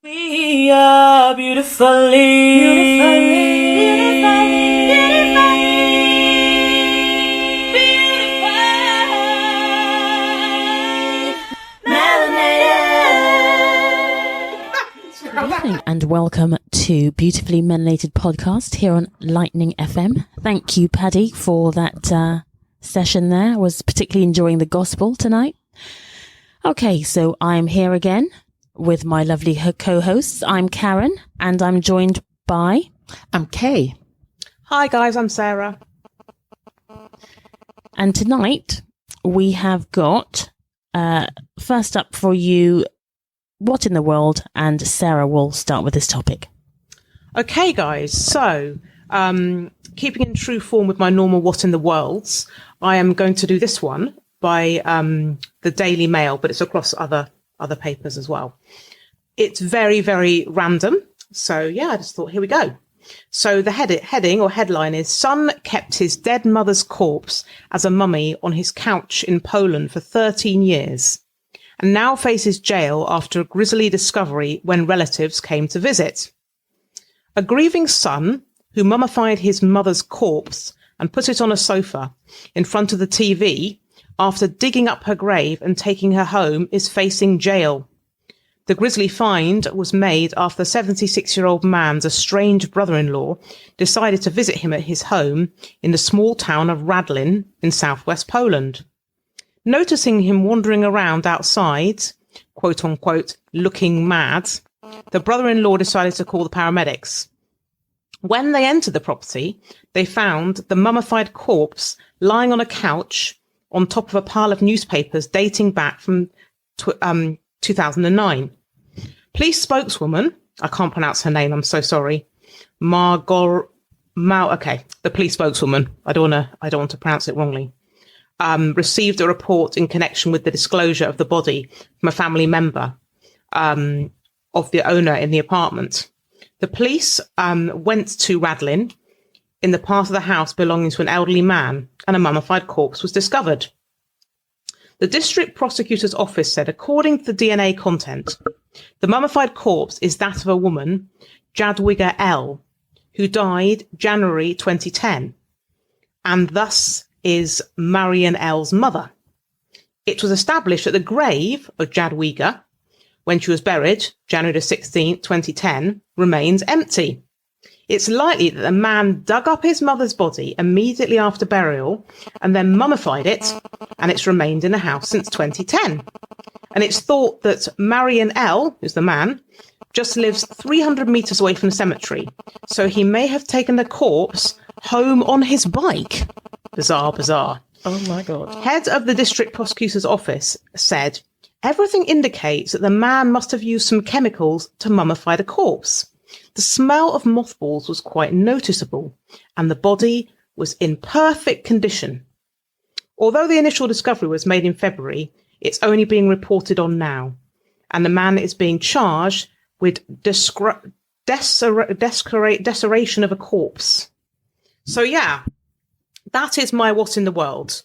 We are beautifully, Good evening and welcome to Beautifully Melanated podcast here on Lightning FM. Thank you, Paddy, for that session there. I was particularly enjoying the gospel tonight. Okay, so I'm here again with my lovely co-hosts. I'm Karen and I'm joined by... I'm Kay. Hi guys, I'm Sarah. And tonight we have got, first up for you, What in the World? And Sarah will start with this topic. Okay guys, so keeping in true form with my normal What in the Worlds, I am going to do this one by the Daily Mail, but it's across other papers as well. It's very, very random. So yeah, I just thought, here we go. So the heading or headline is, Son kept his dead mother's corpse as a mummy on his couch in Poland for 13 years and now faces jail after a grisly discovery when relatives came to visit. A grieving son who mummified his mother's corpse and put it on a sofa in front of the TV after digging up her grave and taking her home is facing jail. The grisly find was made after the 76-year-old man's estranged brother-in-law decided to visit him at his home in the small town of Radlin in southwest Poland. Noticing him wandering around outside, quote unquote, looking mad, the brother-in-law decided to call the paramedics. When they entered the property, they found the mummified corpse lying on a couch on top of a pile of newspapers dating back from 2009. Police spokeswoman, I can't pronounce her name, I'm so sorry. The police spokeswoman, I don't want to pronounce it wrongly, received a report in connection with the disclosure of the body from a family member of the owner in the apartment. The police went to Radlin in the part of the house belonging to an elderly man, and a mummified corpse was discovered. The district prosecutor's office said, according to the DNA content, the mummified corpse is that of a woman, Jadwiga L., who died January 2010, and thus is Marian L's mother. It was established that the grave of Jadwiga, when she was buried, January 16, 2010, remains empty. It's likely that the man dug up his mother's body immediately after burial and then mummified it, and it's remained in the house since 2010. And it's thought that Marian L., who's the man, just lives 300 meters away from the cemetery, so he may have taken the corpse home on his bike. Bizarre, bizarre. Oh my God. Head of the district prosecutor's office said, everything indicates that the man must have used some chemicals to mummify the corpse. The smell of mothballs was quite noticeable, and the body was in perfect condition. Although the initial discovery was made in February, it's only being reported on now, and the man is being charged with desecration of a corpse. So yeah, that is my What in the World.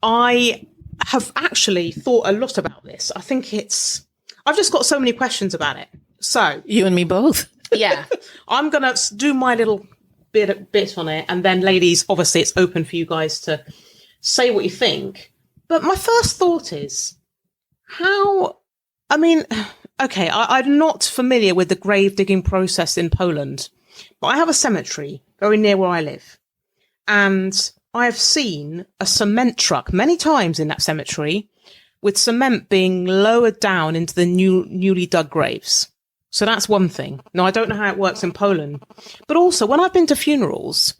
I have actually thought a lot about this. I think I've just got so many questions about it. So You and me both. yeah, I'm going to do my little bit on it. And then, ladies, obviously it's open for you guys to say what you think. But my first thought is I'm not familiar with the grave digging process in Poland, but I have a cemetery very near where I live. And I've seen a cement truck many times in that cemetery with cement being lowered down into the newly dug graves. So that's one thing. Now, I don't know how it works in Poland, but also when I've been to funerals,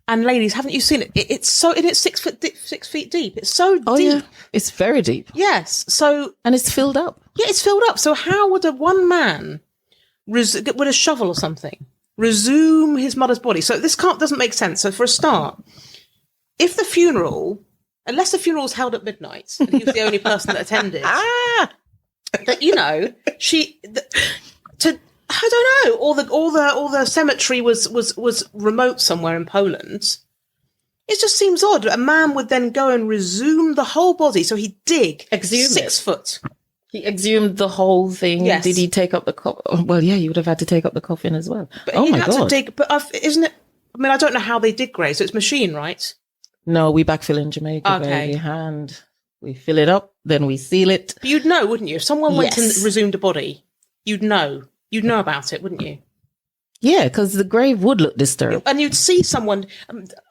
and ladies, haven't you seen it? It's 6 feet deep. It's so deep. Yeah. It's very deep. Yes. So, And it's filled up. yeah, it's filled up. So how would one man with a shovel or something resume his mother's body? So this doesn't make sense. So for a start, if the funeral, unless the funeral was held at midnight, and he was the only person that attended, I don't know, or the cemetery was remote somewhere in Poland. It just seems odd. A man would then go and resume the whole body. So he'd dig Exhume 6 foot He exhumed the whole thing. Yes. Did he take up the coffin? Oh, well, yeah, you would have had to take up the coffin as well. But oh he my had God. to dig. But isn't it? I mean, I don't know how they dig graves. So it's machine, right? No, we backfill in Jamaica, Okay. baby. Hand. We fill it up, then we seal it. But you'd know, wouldn't you? If someone went Yes. and resumed a body, you'd know. You'd know about it, wouldn't you? Yeah, because the grave would look disturbed. And you'd see someone,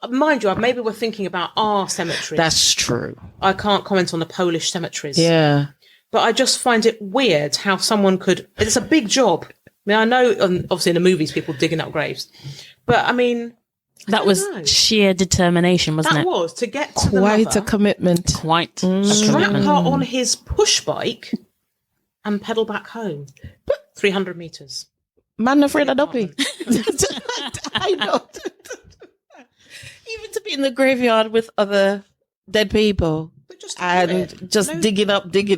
mind you, maybe we're thinking about our cemeteries. That's true. I can't comment on the Polish cemeteries. Yeah. But I just find it weird how someone could, it's a big job. I mean, I know, obviously in the movies, people digging up graves. But I mean, That was know. sheer determination, wasn't that it? was to get to the Quite mother, a commitment. Quite a strap commitment. her on his push bike and pedal back home. 300 meters. Man afraid of dumpy. I know. Even to be in the graveyard with other dead people But just to do it. and just No- digging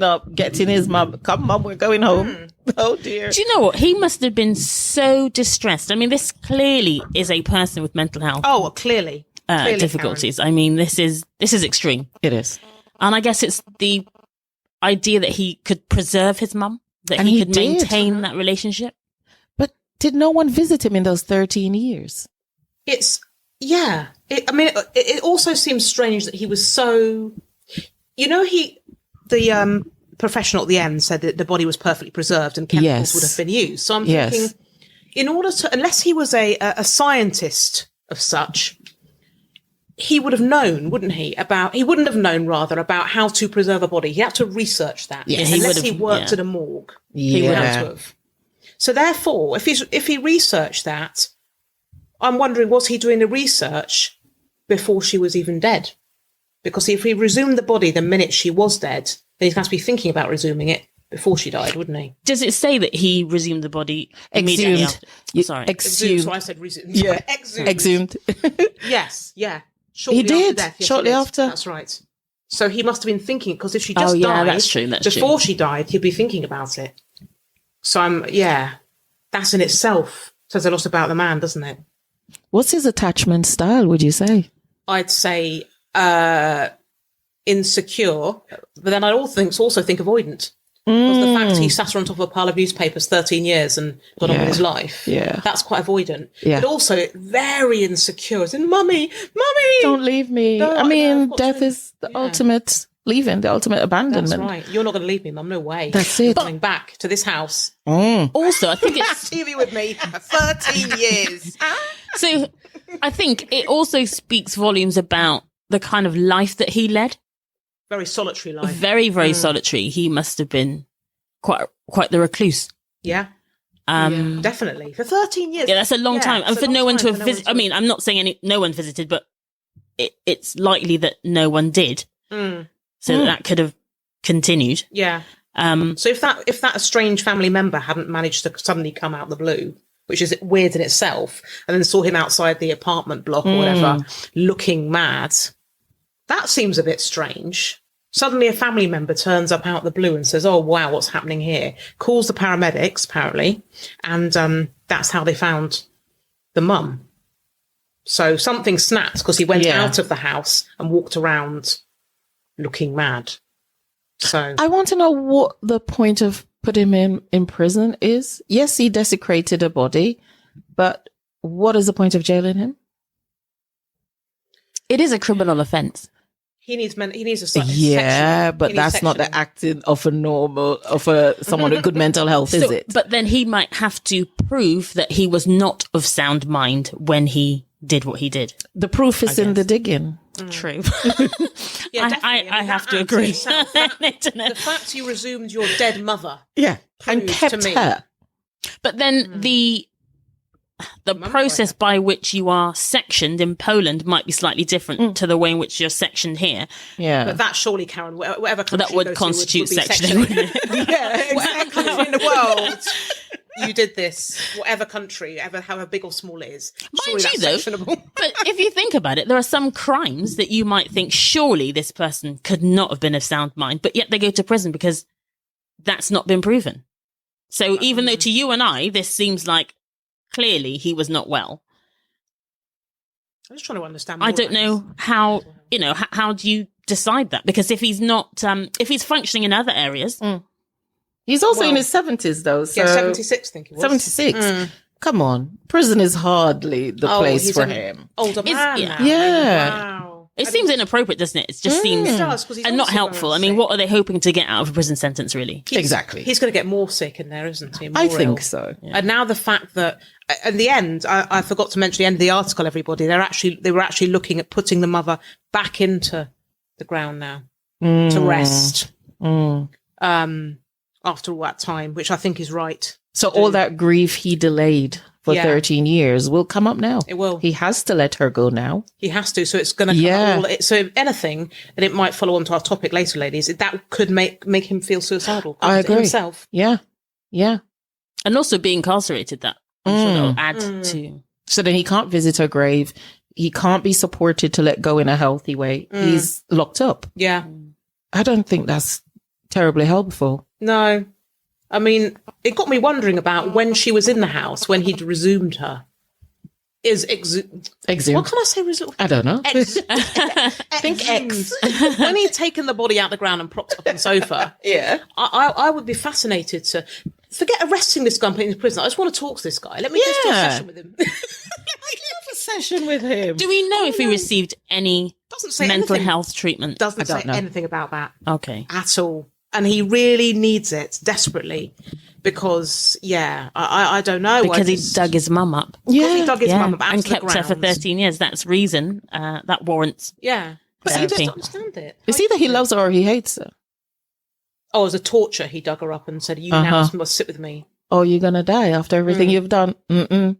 up, getting his mum. Come, mum, we're going home. Oh, dear. Do you know what? He must have been so distressed. I mean, this clearly is a person with mental health Oh, well, clearly. Clearly, difficulties. I mean, this is extreme. It is. And I guess it's the idea that he could preserve his mum, that And he he could did. maintain that relationship. But did no one visit him in those 13 years? It's, yeah. It also seems strange that he was so, the professional at the end said that the body was perfectly preserved and chemicals Yes. would have been used. So I'm Yes. thinking, in order to, unless he was a scientist of such, he would have known, wouldn't he? He wouldn't have known rather about how to preserve a body. He had to research that. Yes. He Unless would he have, worked yeah. at a morgue. Yeah. He would have to have. So therefore, if he researched that, I'm wondering, was he doing the research before she was even dead? Because if he resumed the body the minute she was dead, then he's going to be thinking about resuming it before she died, wouldn't he? Does it say that he resumed the body immediately Exhumed. after? Sorry. Exhumed. So I Exhumed. said resumed. Yeah. Exhumed. Exhumed. Yes, yeah. Shortly He did, After death. Yes, shortly he did. after. That's right. So he must have been thinking, because if she just Oh, yeah, died that's true, that's before true. she died, he'd be thinking about it. So that's in itself says a lot about the man, doesn't it? What's his attachment style, would you say? I'd say insecure, but then I'd also think avoidant. Because the fact he sat on top of a pile of newspapers 13 years and got on with his life, that's quite avoidant. Yeah. But also very insecure. As in, Mummy! Don't leave me. No, I mean, I've got death to- is the ultimate leaving, the ultimate abandonment. That's right. You're not going to leave me, Mum. No way. That's it. Coming back to this house. Also, I think it's TV with me for 13 years. so. I think it also speaks volumes about the kind of life that he led. Very solitary life. Very, very solitary. He must have been quite the recluse. Yeah. Yeah, Definitely. For 13 years. that's a long time. And it's a for long no one time to have for no visited, one I mean, I'm not saying no one visited, but it's likely that no one did. So that could have continued. Yeah. So if that estranged family member hadn't managed to suddenly come out of the blue, which is weird in itself, and then saw him outside the apartment block or whatever, looking mad, that seems a bit strange. Suddenly a family member turns up out of the blue and says, oh, wow, what's happening here? Calls the paramedics, apparently, and that's how they found the mum. So something snapped because he went out of the house and walked around looking mad. So I want to know what the point of putting him in prison is. Yes, he desecrated a body, but what is the point of jailing him? It is a criminal offence. he needs a Yeah, but that's not the acting of someone with good mental health, is it? But then he might have to prove that he was not of sound mind when he did what he did. The proof is in the digging. True. Yeah, definitely. I have to that agree. itself, the fact you resumed your dead mother. Yeah, and proves kept to me- her. But then the process by which you are sectioned in Poland might be slightly different to the way in which you're sectioned here. Yeah. But that surely, Karen, whatever country That would you go to constitute would be sectioning, wouldn't it? yeah, Whatever country in the world you did this, whatever country, however big or small it is, surely Mind you, that's though, sectionable. but if you think about it, there are some crimes that you might think surely this person could not have been of sound mind, but yet they go to prison because that's not been proven. So even though to you and I, this seems like clearly he was not well, I'm just trying to understand. I don't know how, how do you decide that? Because if he's not, if he's functioning in other areas, He's also in Well, his 70s, though. So Yeah, 76, I think he was. 76. Come on. Prison is hardly the place he's for an him. older man yeah. now. Yeah. Wow. It seems inappropriate, doesn't it? It just seems It does, 'cause he's and not also helpful. I going mean, sick. what are they hoping to get out of a prison sentence, really? Exactly. He's going to get more sick in there, isn't he? I More think ill. so. And now the fact that at the end, I forgot to mention the end of the article, everybody, they were actually looking at putting the mother back into the ground now to rest. After all that time, which I think is right. So all that grief he delayed for Yeah. 13 years will come up now. It will. He has to let her go now. He has to, so it's going to come Yeah. so if anything, and it might follow on to our topic later, ladies, that could make him feel suicidal. I agree. Himself. Yeah. Yeah. And also being incarcerated, that I'm sure that'll add to. So then he can't visit her grave. He can't be supported to let go in a healthy way. He's locked up. Yeah. I don't think that's terribly helpful. No. I mean, it got me wondering about when she was in the house, when he'd resumed her. Exhumed. What can I say? Resumed? I don't know. Think X. When he'd taken the body out of the ground and propped up on the sofa, Yeah. I would be fascinated to forget arresting this guy and putting him in prison. I just want to talk to this guy. Let me just do a Yeah. session with him. Have a session with him. Do we know if he received any Doesn't say mental anything. health treatment? Doesn't I don't say know. anything about that Okay. at all. And he really needs it desperately because, I don't know. Because he dug his mum up. Because he dug his mum up out and to the kept her for ground. 13 years. That's reason. That warrants. Yeah. But I just Therapy. don't understand it. It's either he loves her or he hates her. Oh, as a torture, he dug her up and said, you now must sit with me. Oh, you're going to die after everything you've done. Mm-mm.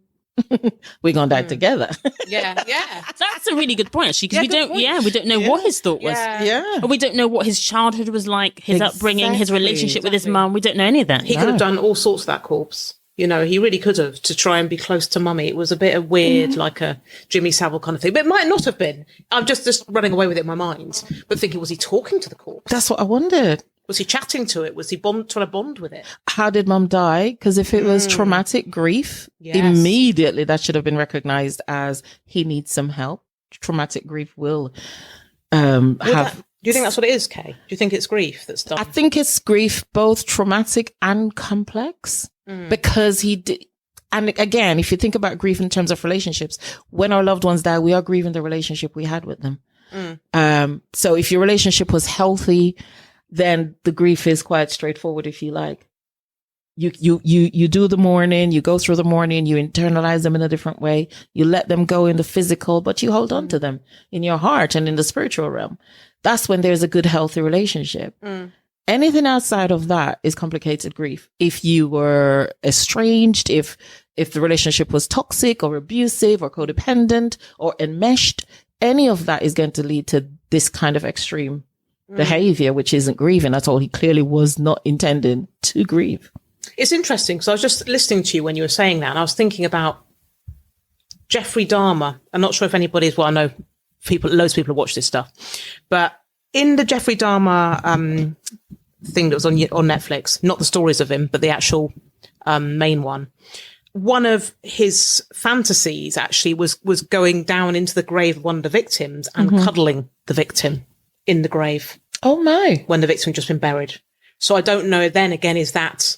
We're going to die together. Yeah. That's a really good point, actually, because Yeah, good point. we don't know what his thought was. Yeah. And we don't know what his childhood was like, his upbringing, his Exactly. relationship with his mum. We don't know any of that. He could have done all sorts of that corpse. You know, he really could have to try and be close to mummy. It was a bit of weird, like a Jimmy Savile kind of thing, but it might not have been. I'm just running away with it in my mind, but thinking, was he talking to the corpse? That's what I wondered. Was he chatting to it? Was he trying to bond with it? How did mum die? Because if it was traumatic grief, Yes. immediately that should have been recognized as he needs some help. Traumatic grief will have. Do you think that's what it is, Kay? Do you think it's grief that's done? I think it's grief, both traumatic and complex, because he did. And again, if you think about grief in terms of relationships, when our loved ones die, we are grieving the relationship we had with them. So if your relationship was healthy, then the grief is quite straightforward, if you like. You do the mourning, you go through the mourning, you internalize them in a different way. You let them go in the physical, but you hold on to them in your heart and in the spiritual realm. That's when there's a good, healthy relationship. Anything outside of that is complicated grief. If you were estranged, if the relationship was toxic or abusive or codependent or enmeshed, any of that is going to lead to this kind of extreme behavior, which isn't grieving at all. He clearly was not intending to grieve. It's interesting because I was just listening to you when you were saying that, and I was thinking about Jeffrey Dahmer. I'm not sure if anybody's, well, I know loads of people have watched this stuff, but in the Jeffrey Dahmer thing that was on Netflix, not the stories of him, but the actual main one of his fantasies actually was going down into the grave of one of the victims and cuddling the victim in the grave. Oh my. When the victim had just been buried. So I don't know, then again, is that,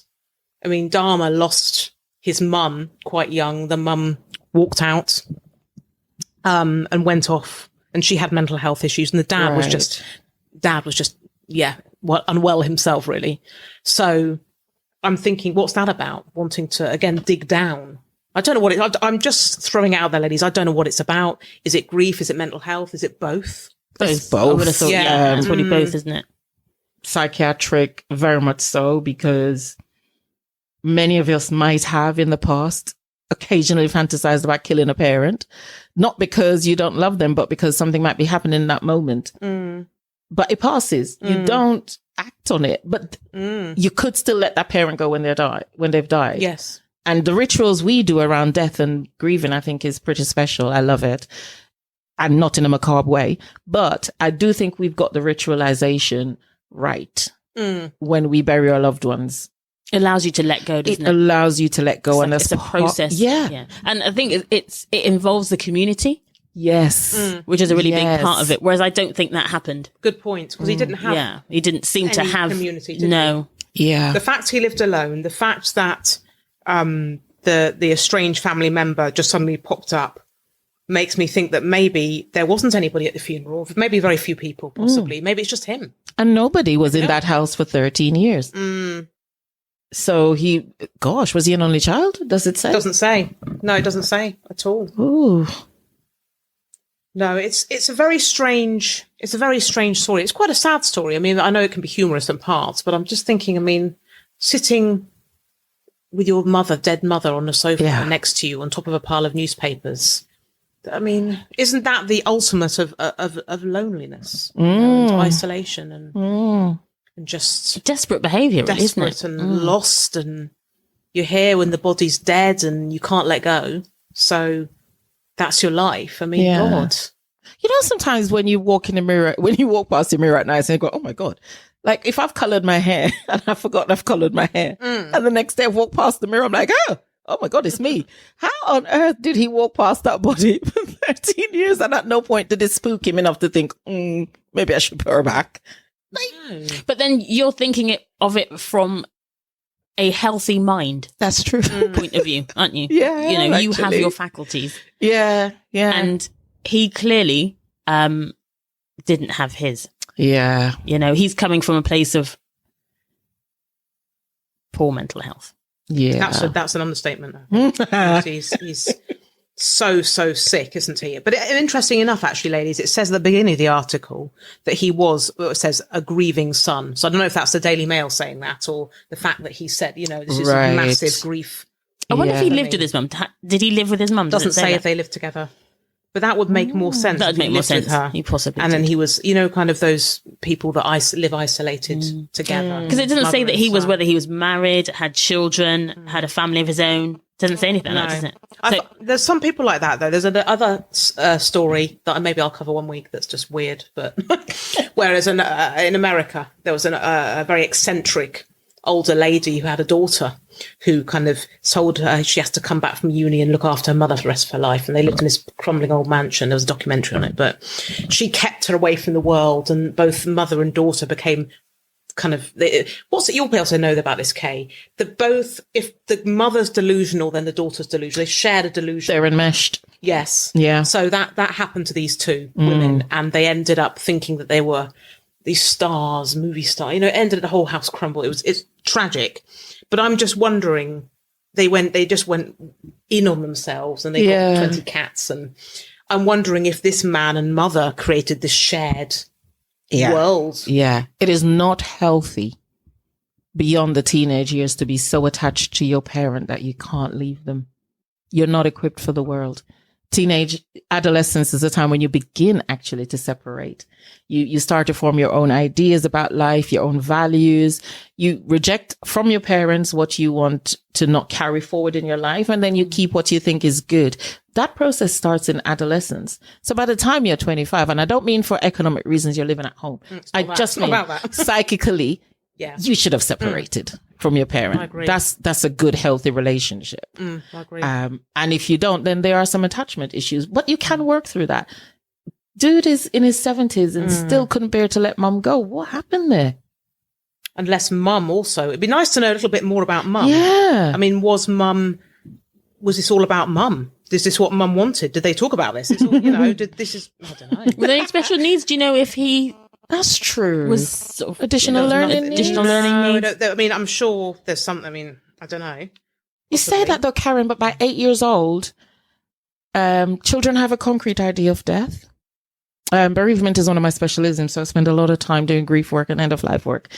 I mean, Dahmer lost his mum quite young. The mum walked out and went off, and she had mental health issues, and the dad was just, unwell himself, really. So I'm thinking, what's that about? Wanting to, again, dig down. I don't know what I'm just throwing it out there, ladies. I don't know what it's about. Is it grief? Is it mental health? Is it both? It's I would have both. thought, it's probably both, isn't it? Psychiatric, very much so, because many of us might have in the past occasionally fantasized about killing a parent, not because you don't love them, but because something might be happening in that moment. But it passes. You don't act on it, but you could still let that parent go when they've died. Yes. And the rituals we do around death and grieving, I think, is pretty special. I love it. And not in a macabre way. But I do think we've got the ritualization right when we bury our loved ones. It allows you to let go, doesn't it? Allows you to let go. And It's a process. Yeah. And I think it involves the community, Yes. which is a really big Yes. part of it. Whereas I don't think that happened. Good point. Because he didn't have He didn't seem to any have community, did no. Yeah. The fact he lived alone, the fact that the estranged family member just suddenly popped up, makes me think that maybe there wasn't anybody at the funeral, maybe very few people, possibly. Maybe it's just him. And nobody was in that house for 13 years. So was he an only child? Does it say? It doesn't say. No, it doesn't say at all. Ooh. No, it's a very strange story. It's quite a sad story. I mean, I know it can be humorous in parts, but I'm just thinking, I mean, sitting with your dead mother on a sofa next to you on top of a pile of newspapers. I mean, isn't that the ultimate of loneliness, and isolation and just desperate behaviour, isn't it? Desperate and lost, and you're here when the body's dead and you can't let go. So that's your life. I mean, God. You know, sometimes when you walk past the mirror at night and you go, oh my God, like if I've coloured my hair and I've forgotten I've coloured my hair and the next day I walk past the mirror, I'm like, oh my God, it's me. How on earth did he walk past that body for 13 years? And at no point did it spook him enough to think, maybe I should put her back. No. But then you're thinking of it from a healthy mind. That's true. Point of view, aren't you? Yeah. You know, you have actually. your faculties. Yeah. And he clearly didn't have his. Yeah. You know, he's coming from a place of poor mental health. Yeah. That's an understatement. He's so sick, isn't he? But interesting enough, actually, ladies, it says at the beginning of the article that it says a grieving son. So I don't know if that's the Daily Mail saying that, or the fact that he said, you know, this is massive grief. I wonder if he lived with his mum. Did he live with his mum? Doesn't say if they lived together. But that would make more sense. That would make more sense. He possibly and did. then he was, you know, kind of those people that live isolated together. Because it doesn't say that he was, son. whether he was married, had children, had a family of his own. Doesn't say anything like that, does it? So, there's some people like that, though. There's another story that maybe I'll cover one week that's just weird. But whereas in America, there was a very eccentric older lady who had a daughter who kind of told her she has to come back from uni and look after her mother for the rest of her life. And they lived in this crumbling old mansion. There was a documentary on it, but she kept her away from the world, and both mother and daughter became kind of, you'll be able to know about this, Kay, that both, if the mother's delusional, then the daughter's delusional. They shared a delusion. They're enmeshed. Yes. Yeah. So that happened to these two women, and they ended up thinking that they were these stars, movie stars. You know, it ended the whole house crumble. It's tragic. But I'm just wondering, they just went in on themselves, and they got 20 cats. And I'm wondering if this man and mother created this shared world. Yeah. It is not healthy beyond the teenage years to be so attached to your parent that you can't leave them. You're not equipped for the world. Adolescence is a time when you begin actually to separate. You start to form your own ideas about life, your own values. You reject from your parents what you want to not carry forward in your life, and then you keep what you think is good. That process starts in adolescence. So by the time you're 25, and I don't mean for economic reasons you're living at home. I just mean psychically, you should have separated from your parent. I agree. That's a good, healthy relationship. I agree. And if you don't, then there are some attachment issues, but you can work through that. Dude is in his 70s and still couldn't bear to let mum go. What happened there? Unless mum also. It'd be nice to know a little bit more about mum. Yeah. I mean, was this all about mum? Is this what mum wanted? Did they talk about this? It's all, you know, I don't know. Were they special needs? Do you know if he That's true. was sort of Additional learning needs? Additional learning needs? I mean, I'm sure there's something. I mean, I don't know. You say that though, Karen, but by 8 years old, children have a concrete idea of death. Bereavement is one of my specialisms, so I spend a lot of time doing grief work and end of life work.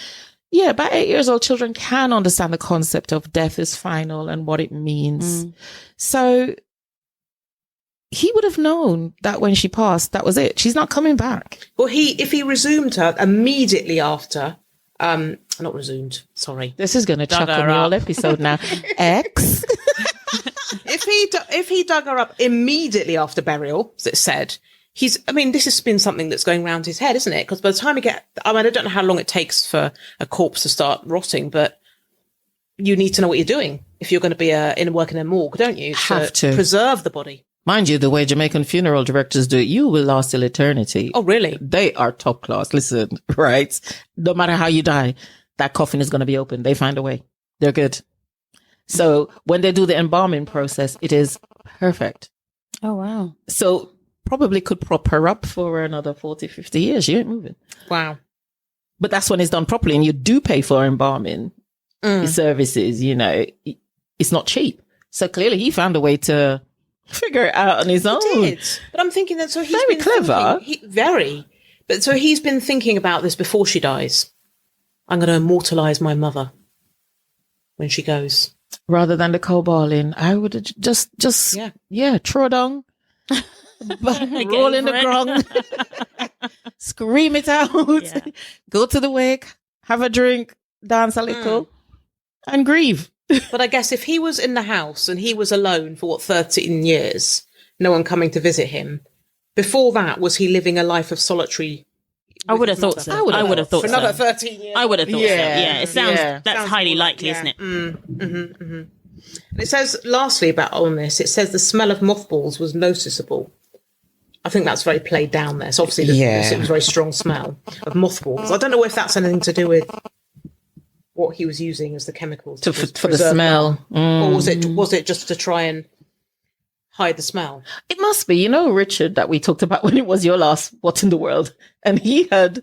Yeah, by 8 years old, children can understand the concept of death is final and what it means. So he would have known that when she passed, that was it. She's not coming back. Well, if he resumed her immediately after, not resumed, sorry. This is going to chuckle me all episode now. X. If he dug her up immediately after burial, as it said, this has been something that's going around his head, isn't it? Because by the time I don't know how long it takes for a corpse to start rotting, but you need to know what you're doing if you're going to be working in a morgue, don't you? Have to preserve the body. Mind you, the way Jamaican funeral directors do it, you will last till eternity. Oh, really? They are top class. Listen, right? No matter how you die, that coffin is going to be open. They find a way. They're good. So when they do the embalming process, it is perfect. Oh, wow. So probably could prop her up for another 40, 50 years. You ain't moving. Wow. But that's when it's done properly, and you do pay for embalming services. You know, it's not cheap. So clearly he found a way to figure it out on his own. He did. But I'm thinking that, so he's Very been clever. Very. But so he's been thinking about this before she dies. I'm going to immortalize my mother when she goes. Rather than the coballing, I would have just throw down, roll in the ground, scream it out, go to the wake, have a drink, dance a little, and grieve. But I guess if he was in the house and he was alone for 13 years, no one coming to visit him, before that, was he living a life of solitary? I would have thought so. I would have thought for so. another 13 years. I would have thought so. Yeah, it sounds that's highly likely, yeah. isn't it? And it says, lastly, about on this, it says the smell of mothballs was noticeable. I think that's very played down there. So obviously, it was a very strong smell of mothballs. I don't know if that's anything to do with what he was using as the chemicals for the smell, or was it just to try and hide the smell? It must be. You know, Richard, that we talked about when it was your last What in the World, and he had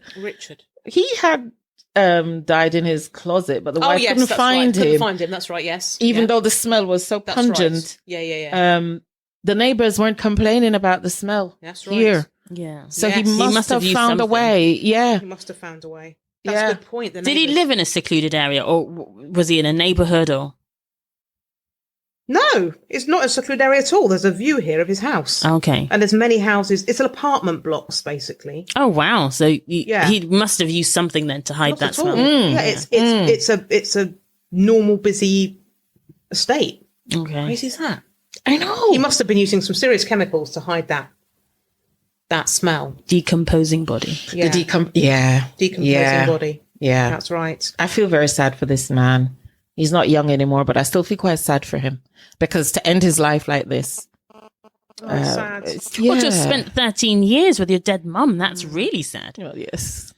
died in his closet, but the wife couldn't find him. Couldn't find him. That's right. Yes, even though the smell was so pungent. Right. Yeah. The neighbors weren't complaining about the smell. That's right. Here. Yeah. So he must have found a way. Yeah. He must have found a way. That's a good point. Did he live in a secluded area, or was he in a neighborhood, or? No, it's not a secluded area at all. There's a view here of his house. Okay. And there's many houses. It's an apartment blocks, basically. Oh, wow. So he must have used something then to hide Not that at smell. all. It's a normal, busy estate. Okay. Why is that? I know. He must have been using some serious chemicals to hide that smell. Decomposing body. Yeah. Decomposing body. Yeah. That's right. I feel very sad for this man. He's not young anymore, but I still feel quite sad for him, because to end his life like this. Sad. Well, to have spent 13 years with your dead mum, that's really sad. Well, yes.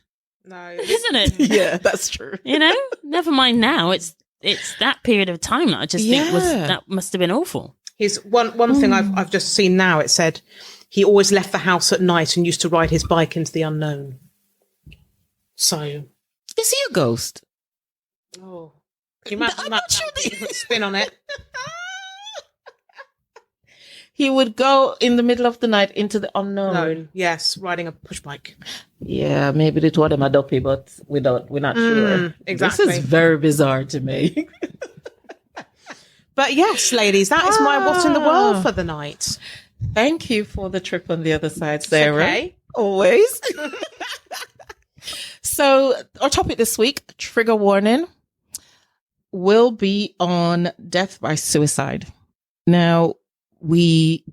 No. Isn't it? Yeah, that's true. You know, never mind now. It's that period of time that I just think that must have been awful. Here's one thing I've just seen now. It said he always left the house at night and used to ride his bike into the unknown. So, is he a ghost? Oh, can you imagine that spin on it? He would go in the middle of the night into the unknown. Yes, riding a push bike. Yeah, maybe they told him a dopey, but we're not sure. Exactly. This is very bizarre to me. But yes, ladies, that is my What in the World for the night. Thank you for the trip on the other side, Sarah. Okay. Always. So our topic this week, trigger warning, will be on death by suicide. Now, we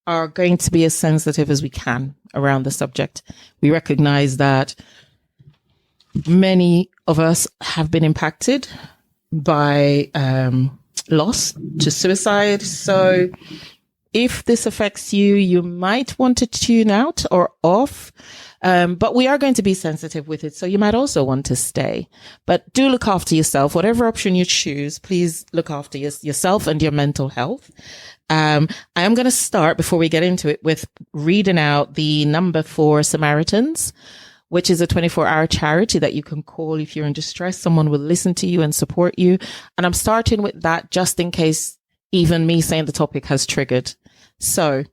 are going to be as sensitive as we can around the subject. We recognize that many of us have been impacted by loss to suicide. So if this affects you, you might want to tune out or off. But we are going to be sensitive with it. So you might also want to stay, but do look after yourself. Whatever option you choose, please look after yourself and your mental health. I am going to start, before we get into it, with reading out the number for Samaritans, which is a 24-hour charity that you can call if you're in distress. Someone will listen to you and support you. And I'm starting with that just in case even me saying the topic has triggered. So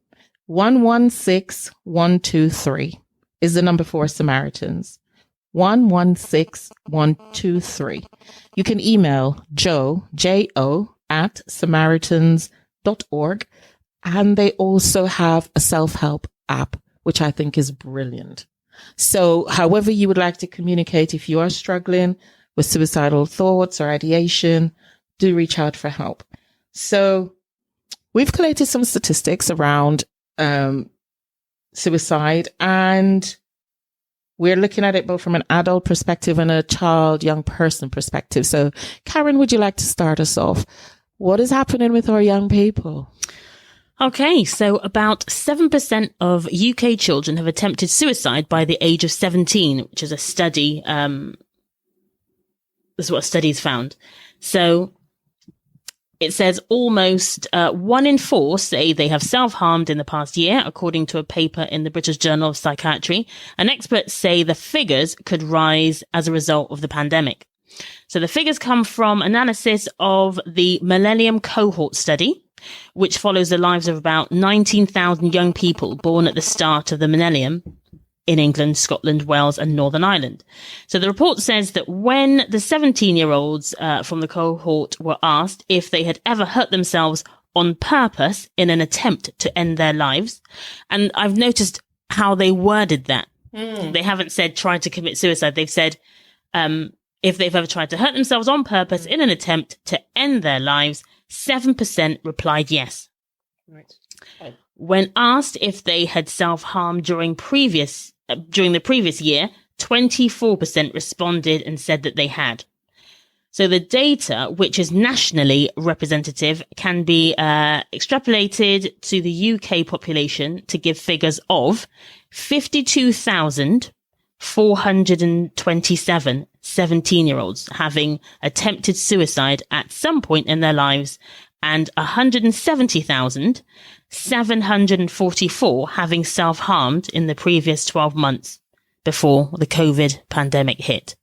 116123 is the number for Samaritans. 116123. You can email J-O, at samaritans.org. And they also have a self-help app, which I think is brilliant. So however you would like to communicate, if you are struggling with suicidal thoughts or ideation, do reach out for help. So we've collated some statistics around suicide, and we're looking at it both from an adult perspective and a young person perspective. So Karen, would you like to start us off? What is happening with our young people? Okay, so about 7% of UK children have attempted suicide by the age of 17, which is a study is what studies found. So it says almost 1 in 4 say they have self-harmed in the past year, according to a paper in the British Journal of Psychiatry. And experts say the figures could rise as a result of the pandemic. So the figures come from analysis of the Millennium Cohort Study, which follows the lives of about 19,000 young people born at the start of the millennium in England, Scotland, Wales, and Northern Ireland. So the report says that when the 17-year-olds from the cohort were asked if they had ever hurt themselves on purpose in an attempt to end their lives, and I've noticed how they worded that. They haven't said tried to commit suicide. They've said if they've ever tried to hurt themselves on purpose in an attempt to end their lives, 7% replied yes. Right. When asked if they had self-harmed during the previous year, 24% responded and said that they had. So the data, which is nationally representative, can be extrapolated to the UK population to give figures of 52,427 17-year-olds having attempted suicide at some point in their lives, and 170,744 having self-harmed in the previous 12 months before the COVID pandemic hit.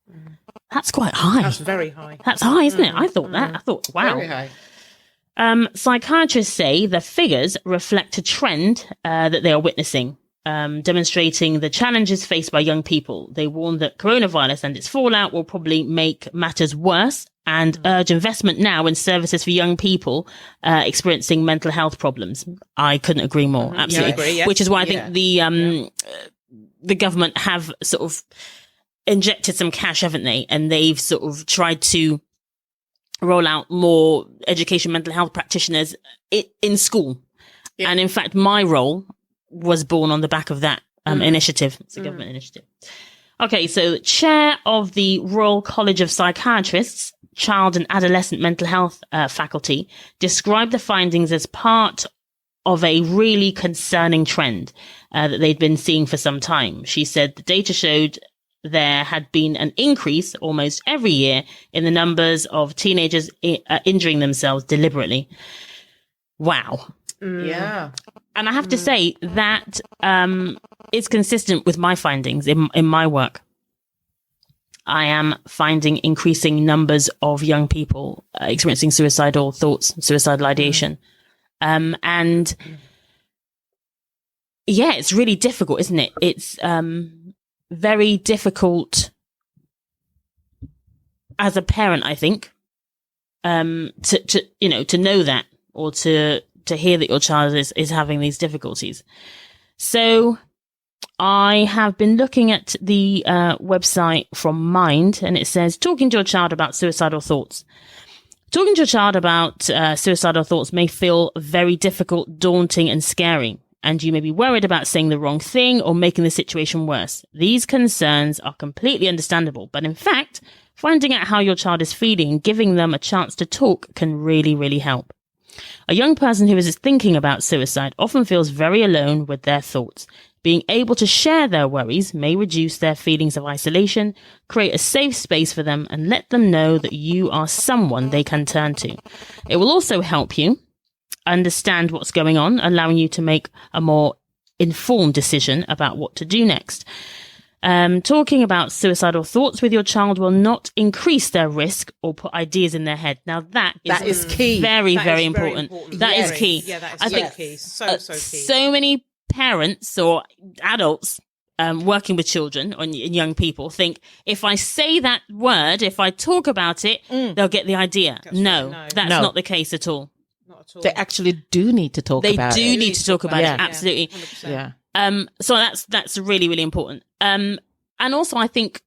That's quite high. That's very high. That's high, isn't it? I thought that. I thought, wow. Very high. Psychiatrists say the figures reflect a trend that they are witnessing, demonstrating the challenges faced by young people. They warn that coronavirus and its fallout will probably make matters worse and urge investment now in services for young people experiencing mental health problems. I couldn't agree more. Absolutely. Yeah, I agree, yeah. Which is why I think the government have sort of injected some cash, haven't they? And they've sort of tried to roll out more education mental health practitioners in school. Yeah. And in fact, my role was born on the back of that initiative. It's a government initiative. Okay, so chair of the Royal College of Psychiatrists, Child and Adolescent Mental Health faculty, described the findings as part of a really concerning trend that they'd been seeing for some time. She said the data showed there had been an increase almost every year in the numbers of teenagers injuring themselves deliberately. Wow. Yeah. And I have to say that is consistent with my findings in my work. I am finding increasing numbers of young people experiencing suicidal thoughts, suicidal ideation. And yeah, it's really difficult, isn't it? It's very difficult as a parent, I think, to know that, or to hear that your child is having these difficulties. So I have been looking at the website from Mind, and it says, talking to your child about suicidal thoughts. Talking to your child about suicidal thoughts may feel very difficult, daunting, and scary, and you may be worried about saying the wrong thing or making the situation worse. These concerns are completely understandable, but in fact, finding out how your child is feeling and giving them a chance to talk can really, really help. A young person who is thinking about suicide often feels very alone with their thoughts. Being able to share their worries may reduce their feelings of isolation, create a safe space for them, and let them know that you are someone they can turn to. It will also help you understand what's going on, allowing you to make a more informed decision about what to do next. Talking about suicidal thoughts with your child will not increase their risk or put ideas in their head. Now that is key. Very, very important. That is key. Yeah, that is I think key. So key. So many parents or adults working with children and young people think, if I say that word, if I talk about it, they'll get the idea. That's not the case at all. Not at all. They actually do need to talk about it. They do need to talk about it. Absolutely. Yeah. So that's really, really important. And also I think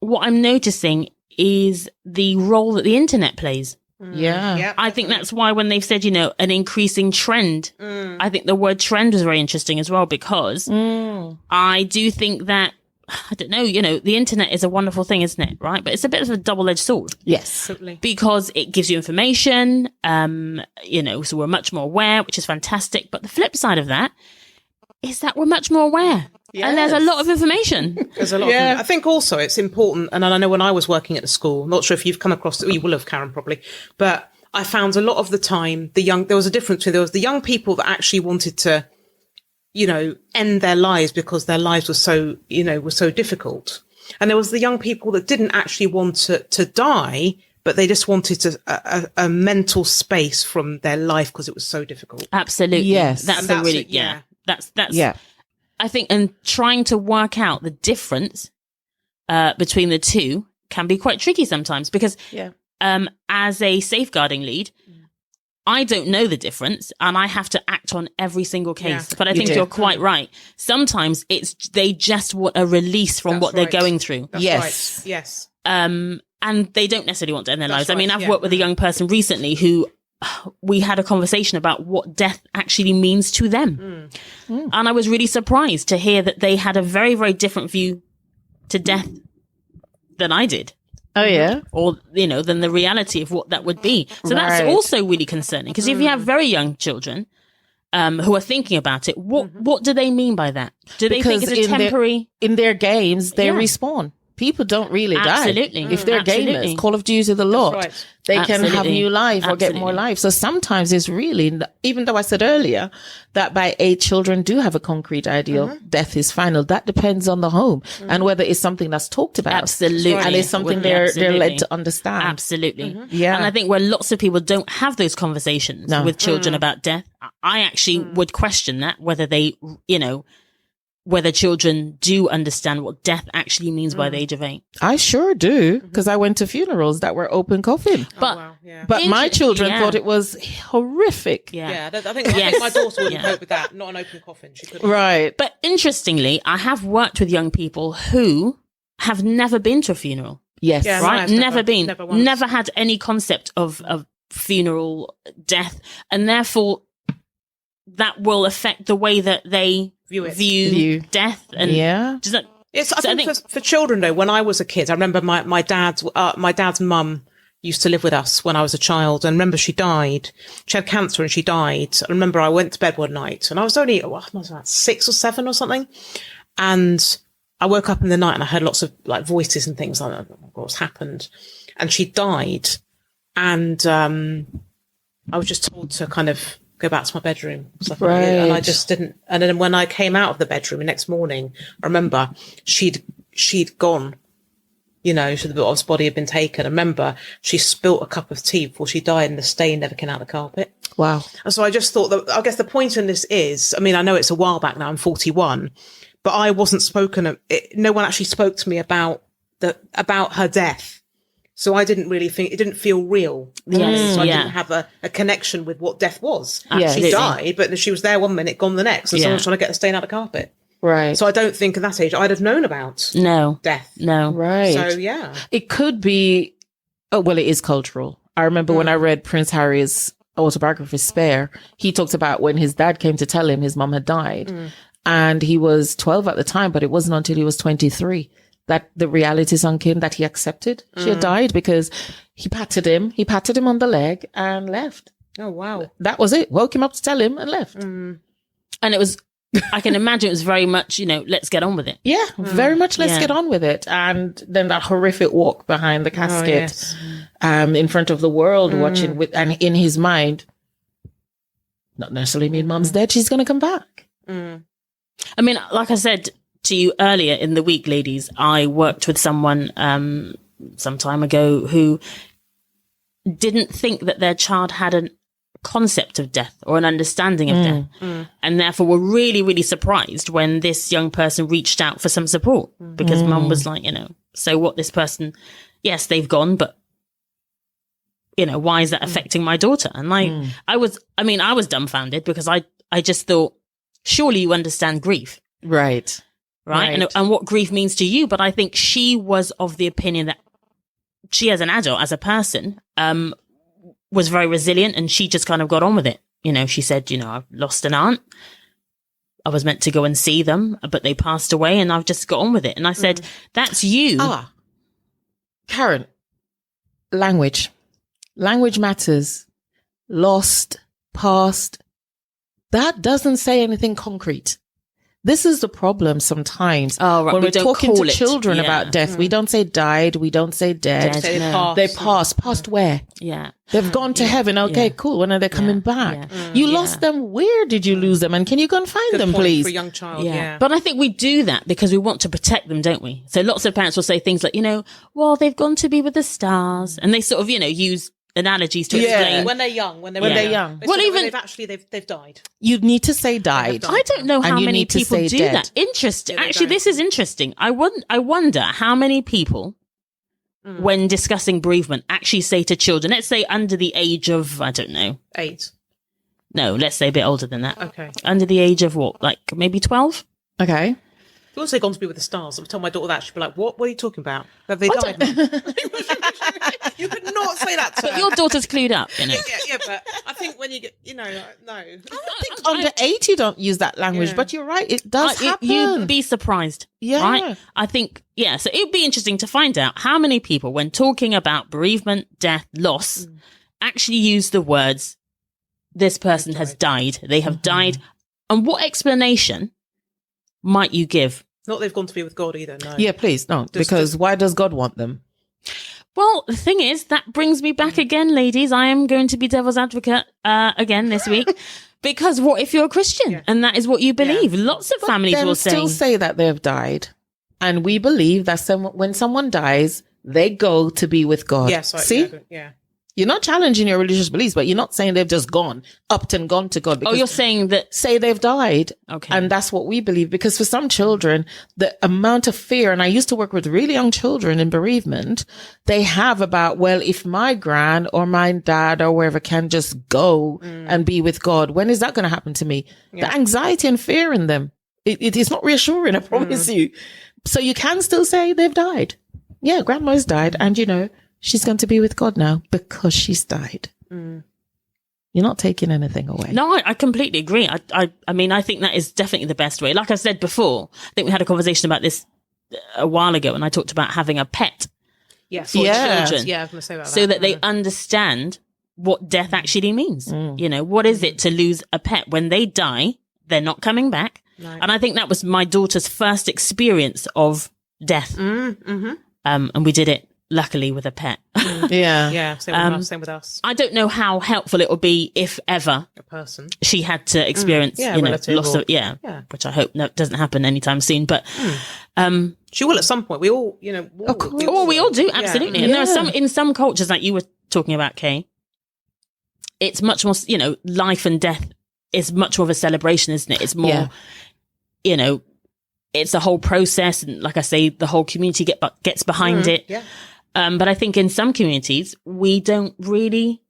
what I'm noticing is the role that the internet plays. Yeah. I think that's why when they've said, an increasing trend, I think the word trend was very interesting as well, because I do think that, I don't know, the internet is a wonderful thing, isn't it? Right. But it's a bit of a double-edged sword. Yes. Totally. Because it gives you information, so we're much more aware, which is fantastic. But the flip side of that is that we're much more aware. And there's a lot of information. There's a lot. I think also it's important, and I know when I was working at the school, I'm not sure if you've come across it, you will have, Karen, probably, but I found a lot of the time there was a difference between, there was the young people that actually wanted to, end their lives because their lives were so difficult. And there was the young people that didn't actually want to die, but they just wanted a mental space from their life because it was so difficult. Absolutely. Yes. That's I think, and trying to work out the difference between the two can be quite tricky sometimes because as a safeguarding lead, I don't know the difference and I have to act on every single case. But I think you're quite right. Sometimes they just want a release from what they're going through. That's right. Yes. And they don't necessarily want to end their lives. Right. I mean, I've worked with a young person recently who we had a conversation about what death actually means to them. And I was really surprised to hear that they had a very, very different view to death than I did. Oh, yeah. Or, than the reality of what that would be. So that's also really concerning because if you have very young children who are thinking about it, what do they mean by that? Do they think it's a temporary... in their games, they respawn. People don't really die. If they're gamers, Call of Duty the lot, they can have new life or get more life. So sometimes it's really, even though I said earlier that by age children do have a concrete ideal, death is final. That depends on the home and whether it's something that's talked about. Absolutely. And it's something they're led to understand. Absolutely. Yeah. And I think where lots of people don't have those conversations with children about death, I actually would question that, whether they, whether children do understand what death actually means by the age of 8. I sure do, because I went to funerals that were open coffin. But my children thought it was horrific. I think my daughter wouldn't cope with that. Not an open coffin. She couldn't. Right. But interestingly, I have worked with young people who have never been to a funeral. Yes. Yeah, right? Never been. Never had any concept of funeral death. And therefore, that will affect the way that they view death. And does that, I think for children though, when I was a kid, I remember my dad's mum used to live with us when I was a child, and I remember she died. She had cancer and she died. I remember I went to bed one night and I was only about 6 or 7 or something, and I woke up in the night and I heard lots of like voices and things. I don't know what's happened, and she died, and I was just told to kind of go back to my bedroom. Stuff like that. And I just didn't. And then when I came out of the bedroom the next morning, I remember she'd gone, so the body had been taken. I remember she spilt a cup of tea before she died and the stain never came out of the carpet. Wow. And so I just thought that, I guess the point in this is, I mean, I know it's a while back now, I'm 41, but I wasn't no one actually spoke to me about her death. So I didn't really think, it didn't feel real. Yes, so I didn't have a connection with what death was. Absolutely. She died, but she was there one minute, gone the next. And someone's trying to get the stain out of the carpet. Right. So I don't think at that age I'd have known about death. No. Right. So, yeah. It could be, it is cultural. I remember when I read Prince Harry's autobiography, Spare, he talked about when his dad came to tell him his mum had died. And he was 12 at the time, but it wasn't until he was 23 that the reality sunk in, that he accepted she had died, because he patted him on the leg and left. Oh, wow. That was it. Woke him up to tell him and left. And it was, I can imagine it was very much, let's get on with it. Yeah, very much let's get on with it. And then that horrific walk behind the casket, in front of the world, watching and in his mind, not necessarily mean mum's dead, she's going to come back. I mean, like I said to you earlier in the week, ladies, I worked with someone some time ago who didn't think that their child had a concept of death or an understanding of death, and therefore were really, really surprised when this young person reached out for some support, because mum was like, so what, this person, yes, they've gone, but why is that affecting my daughter? And I was dumbfounded, because I just thought, surely you understand grief. Right. And what grief means to you. But I think she was of the opinion that she, as an adult, as a person, was very resilient, and she just kind of got on with it. She said, I've lost an aunt. I was meant to go and see them, but they passed away, and I've just got on with it. And I said, that's you. Karen, language matters. Lost, past, that doesn't say anything concrete. This is the problem sometimes. Oh, right. When We we're don't talking call to it. children Yeah. about death, we don't say died. We don't say dead. Dead, They no. pass. They passed. Passed where? Yeah. They've gone to heaven. Okay, Yeah. cool. When are they coming back? Yeah. You lost them. Where did you lose them? And can you go and find Good them, point please? for a young child. Yeah. Yeah. But I think we do that because we want to protect them, don't we? So lots of parents will say things like, well, they've gone to be with the stars. And they sort of, use analogies to Yeah. explain. When they're young, when they're young. Well, even- they've died. You need to say died. died. I don't know how And you many need to people say do dead. that. Interesting. Yeah, they Actually, don't. this is interesting. I wonder how many people, when discussing bereavement, actually say to children, let's say under the age of, I don't know. 8. No, let's say a bit older than that. Okay. Under the age of what? Like maybe 12? Okay. You also gone to be with the stars. I've told my daughter that. She'd be like, "What? What are you talking about? Have they died?" You could not say that to But her. your daughter's clued up, Yeah, but I think when you get, no. I think under 8 you don't use that language, Yeah. but you're right. It does happen. You'd be surprised. Yeah. Right? I think, so it'd be interesting to find out how many people, when talking about bereavement, death, loss, actually use the words, this person has died. They have died. And what explanation might you give? Not they've gone to be with God either. No. Yeah, please. No, because why does God want them? Well, the thing is, that brings me back again, ladies. I am going to be devil's advocate again this week. Because what if you're a Christian and that is what you believe? Lots of families Then will still say that they've died. And we believe that when someone dies, they go to be with God. Yes. See? Yeah. You're not challenging your religious beliefs, but you're not saying they've just upped and gone to God. Oh, you're saying that. Say they've died. Okay. And that's what we believe. Because for some children, the amount of fear, and I used to work with really young children in bereavement, they have about, well, if my gran or my dad or wherever can just go and be with God, when is that going to happen to me? The anxiety and fear in them, it is not reassuring, I promise you. So you can still say they've died. Yeah, grandma's died. And she's going to be with God now because she's died. You're not taking anything away. No, I completely agree. I mean, I think that is definitely the best way. Like I said before, I think we had a conversation about this a while ago, and I talked about having a pet Yes. for children. Yeah, I was going to say about that. So that they understand what death actually means. What is it to lose a pet? When they die, they're not coming back. No. And I think that was my daughter's first experience of death. And we did it, luckily, with a pet. Yeah. Yeah. Same with us. I don't know how helpful it will be if ever A person. she had to experience, relative loss or- of, which I hope doesn't happen anytime soon. But, She will at some point. We all, Of course. we all do. Absolutely. And there are in some cultures, like you were talking about, Kay, it's much more, life and death is much more of a celebration, isn't it? It's more, it's a whole process. And like I say, the whole community gets behind it. Yeah. But I think in some communities, we don't really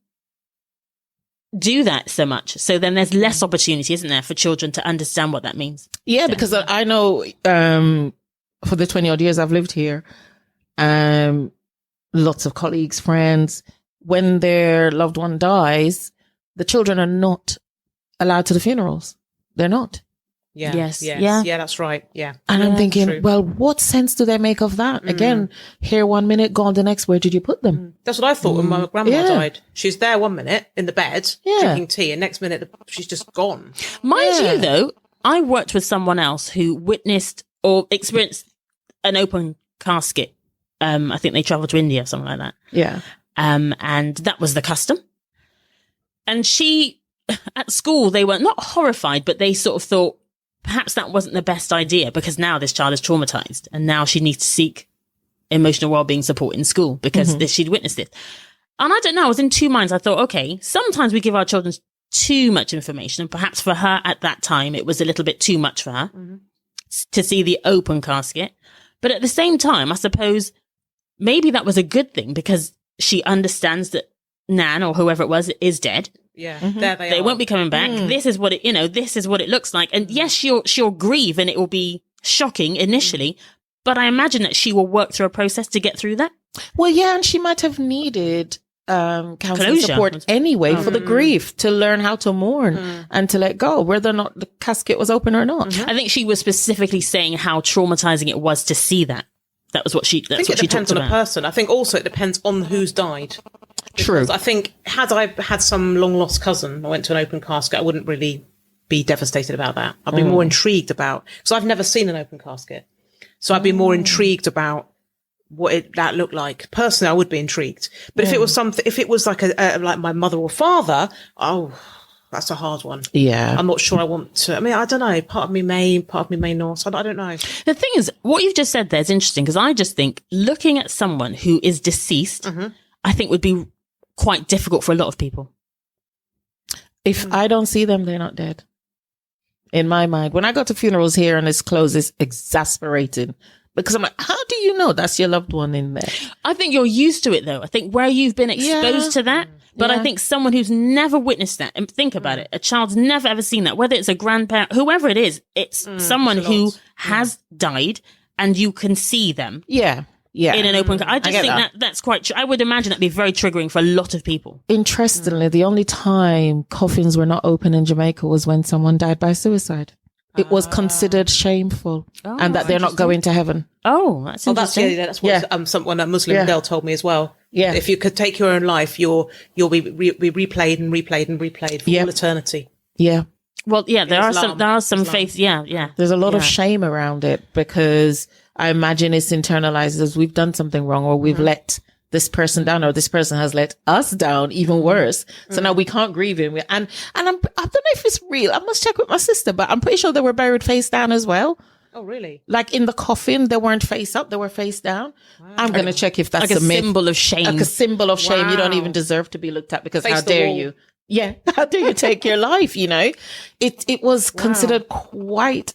do that so much. So then there's less opportunity, isn't there, for children to understand what that means? Yeah, because I know for the 20 odd years I've lived here, lots of colleagues, friends, when their loved one dies, the children are not allowed to the funerals. They're not. Yeah. Yes. Yeah, that's right. Yeah. And I'm thinking, true. well, what sense do they make of that? Again, here 1 minute, gone the next. Where did you put them? That's what I thought when my grandma Yeah. died. She's there 1 minute in the bed Yeah. drinking tea, and next minute she's just gone. Mind you, though, I worked with someone else who witnessed or experienced an open casket. I think they traveled to India, something like that. Yeah. And that was the custom. And she, at school, they were not horrified, but they sort of thought perhaps that wasn't the best idea because now this child is traumatized and now she needs to seek emotional well-being support in school because she'd witnessed it. And I don't know, I was in two minds. I thought, okay, sometimes we give our children too much information, and perhaps for her at that time, it was a little bit too much for her to see the open casket. But at the same time, I suppose maybe that was a good thing because she understands that Nan or whoever it was is dead. Yeah. There they They are. won't be coming back. This is what this is what it looks like. And yes, she'll grieve and it will be shocking initially, but I imagine that she will work through a process to get through that. Well, yeah, and she might have needed counseling Closure. support anyway for the grief, to learn how to mourn and to let go, whether or not the casket was open or not. I think she was specifically saying how traumatizing it was to see that. That was what she. I think it depends on a person. I think also it depends on who's died. True. I think had I had some long lost cousin, I went to an open casket, I wouldn't really be devastated about that. I'd be more intrigued about, because I've never seen an open casket. So I'd be more intrigued about what that looked like. Personally, I would be intrigued. But if it was something, if it was like like my mother or father, that's a hard one. Yeah. I'm not sure I want to. I mean, I don't know. Part of me may not. I don't know. The thing is, what you've just said there is interesting, because I just think looking at someone who is deceased, I think would be quite difficult for a lot of people. If I don't see them, they're not dead. In my mind, when I go to funerals here and it's closed, it's exasperating because I'm like, how do you know that's your loved one in there? I think you're used to it though. I think where you've been exposed to that, but I think someone who's never witnessed that, and think about it, a child's never ever seen that, whether it's a grandparent, whoever it is, it's someone who has died and you can see them. Yeah. Yeah. In an open, I just think that's quite, I would imagine that'd be very triggering for a lot of people. Interestingly, the only time coffins were not open in Jamaica was when someone died by suicide. It was considered shameful and that they're not going to heaven. Oh, that's interesting. That's what someone, a Muslim girl told me as well. Yeah. If you could take your own life, you'll be replayed and replayed and replayed for all eternity. Yeah. Well, yeah, there are some faiths. Yeah. There's a lot of shame around it because I imagine it's internalized as we've done something wrong or we've let this person down or this person has let us down, even worse. So now we can't grieve him. And I don't know if it's real. I must check with my sister, but I'm pretty sure they were buried face down as well. Oh, really? Like in the coffin, they weren't face up, they were face down. Wow. I'm going to check if that's like a myth. Symbol of shame. Like a symbol of shame. You don't even deserve to be looked at because how dare you? Yeah. How dare you take your life? You know, it was considered quite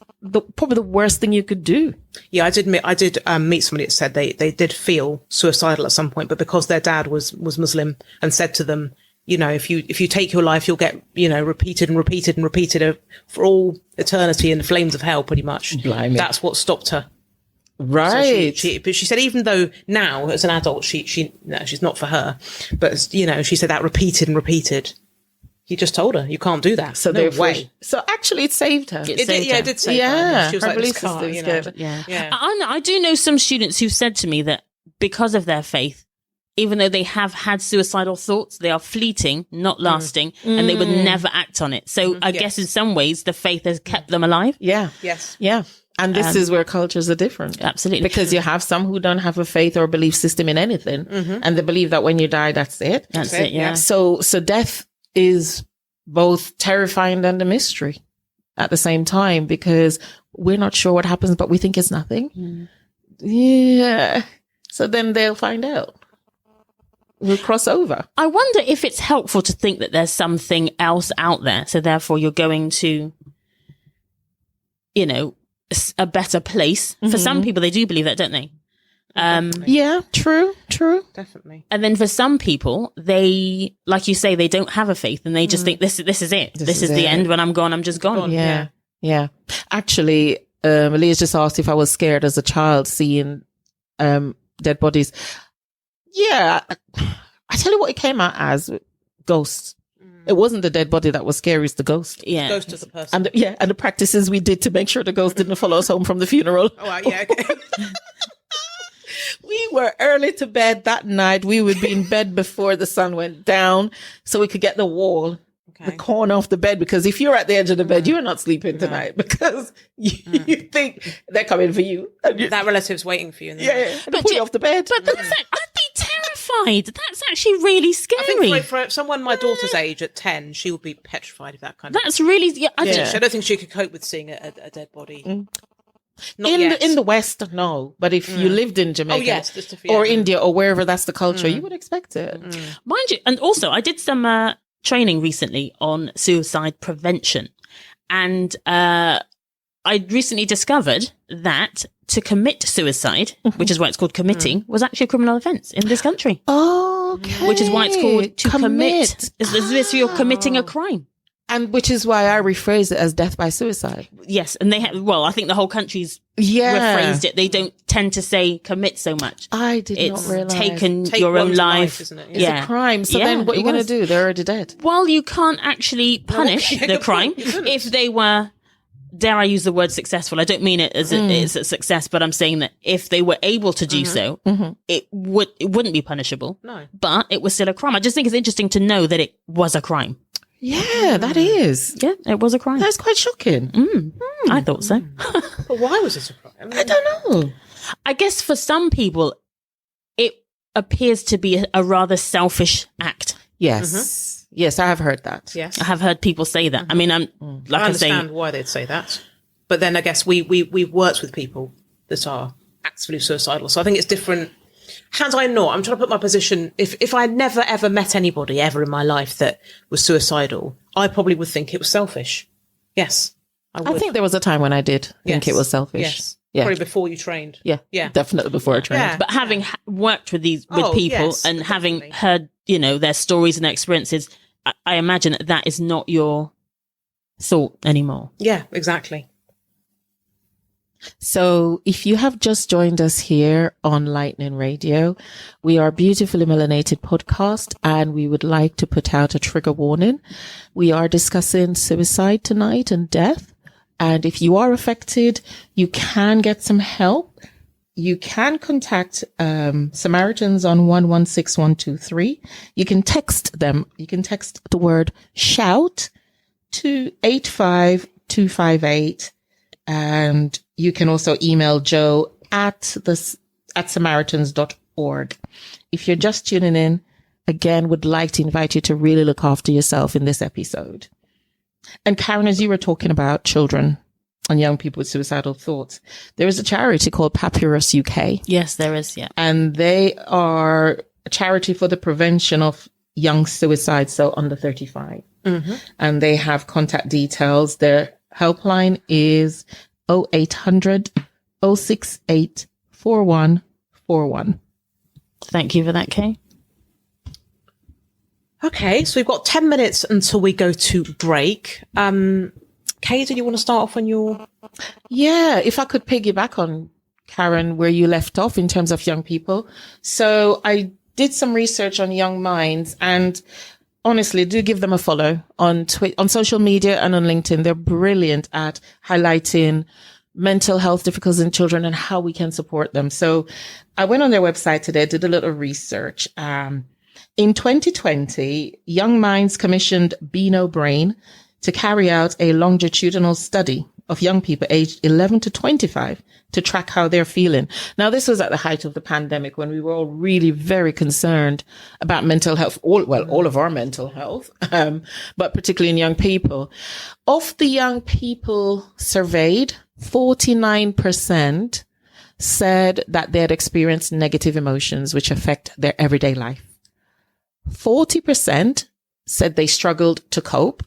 probably the worst thing you could do. Yeah, I did meet somebody that said they did feel suicidal at some point, but because their dad was Muslim and said to them, you know, if you take your life, you'll get, you know, repeated and repeated and repeated for all eternity in the flames of hell, pretty much. Blimey. That's what stopped her. Right. So but she said, even though now as an adult, she's not for her, but you know, she said that repeated and repeated. He just told her, you can't do that. So no way. So actually it saved her. It did save her. Yeah. She was like, this car, you know. Yeah. I do know some students who said to me that because of their faith, even though they have had suicidal thoughts, they are fleeting, not lasting, and they would never act on it. So I guess in some ways the faith has kept them alive. Yeah. Yes. Yeah. And this is where cultures are different. Absolutely. Because you have some who don't have a faith or belief system in anything. And they believe that when you die, that's it. That's it. Yeah. So death is both terrifying and a mystery at the same time because we're not sure what happens, but we think it's nothing. Yeah. So then they'll find out. We'll cross over. I wonder if it's helpful to think that there's something else out there. So therefore you're going to, you know, a better place. For some people, they do believe that, don't they? Yeah, true. Definitely. And then for some people, they, like you say, they don't have a faith and they just think this is it. This is the end. When I'm gone, I'm just gone. Yeah. Actually, Leah's just asked if I was scared as a child seeing dead bodies. Yeah. I tell you what it came out as, ghosts. It wasn't the dead body that was scary, it's the ghost. Yeah. Ghost of the person. And the practices we did to make sure the ghost didn't follow us home from the funeral. Oh, yeah. Okay. We were early to bed that night. We would be in bed before the sun went down so we could get the wall, the corner of the bed, because if you're at the edge of the bed, you're not sleeping tonight because you think they're coming for you. That relative's waiting for you. In the night. But pull you off the bed. But I'd be terrified. That's actually really scary. I think for someone my daughter's age at 10, she would be petrified of that kind of That's really, I don't think she could cope with seeing a dead body. In the West, no. But if you lived in Jamaica or India or wherever that's the culture, you would expect it. Mind you, and also I did some training recently on suicide prevention. And I recently discovered that to commit suicide, which is why it's called committing, was actually a criminal offence in this country. Okay. Which is why it's called to commit. Is you're committing a crime. And which is why I rephrase it as death by suicide. Yes. And they have, I think the whole country's rephrased it. They don't tend to say commit so much. I did not realize. Taken your own life. Isn't it? It's a crime. So then what are you going to do? They're already dead. Well, you can't actually punish the crime if they were, dare I use the word successful? I don't mean it as it's a success, but I'm saying that if they were able to do so, it wouldn't be punishable. No. But it was still a crime. I just think it's interesting to know that it was a crime. Yeah, that is. Yeah, it was a crime. That's quite shocking. I thought so. But why was it a crime? I don't know. I guess for some people, it appears to be a rather selfish act. Yes. Yes, I have heard that. Yes. I have heard people say that. I mean, I understand why they'd say that. But then I guess we've worked with people that are actively suicidal. So I think it's different. Had I not, I'm trying to put my position, if I never ever met anybody ever in my life that was suicidal, I probably would think it was selfish. Yes. I think there was a time when I did think it was selfish. Yes. Yeah. Probably before you trained. Yeah. Yeah. Definitely before I trained. Yeah. But having worked with people yes, and having definitely. heard, their stories and experiences, I imagine that is not your thought anymore. Yeah, exactly. So if you have just joined us here on Lightning Radio, we are Beautifully Melanated podcast, and we would like to put out a trigger warning. We are discussing suicide tonight and death. And if you are affected, you can get some help. You can contact Samaritans on 116123. You can text them. You can text the word shout to 85258. And you can also email Joe at samaritans.org. If you're just tuning in, again, would like to invite you to really look after yourself in this episode. And Karen, as you were talking about children and young people with suicidal thoughts, there is a charity called Papyrus UK. Yes, there is. Yeah. And they are a charity for the prevention of young suicide, so under 35. And they have contact details. Their helpline is 0800 068 4141. Thank you for that, Kay. Okay, so we've got 10 minutes until we go to break. Kay, do you want to start off on your... Yeah, if I could piggyback on Karen, where you left off in terms of young people. So I did some research on Young Minds, and honestly, do give them a follow on on social media and on LinkedIn. They're brilliant at highlighting mental health difficulties in children and how we can support them. So I went on their website today, did a little research. In 2020, Young Minds commissioned Beano Brain to carry out a longitudinal study of young people aged 11 to 25 to track how they're feeling. Now, this was at the height of the pandemic when we were all really very concerned about mental health, all of our mental health, but particularly in young people. Of the young people surveyed, 49% said that they had experienced negative emotions which affect their everyday life. 40% said they struggled to cope.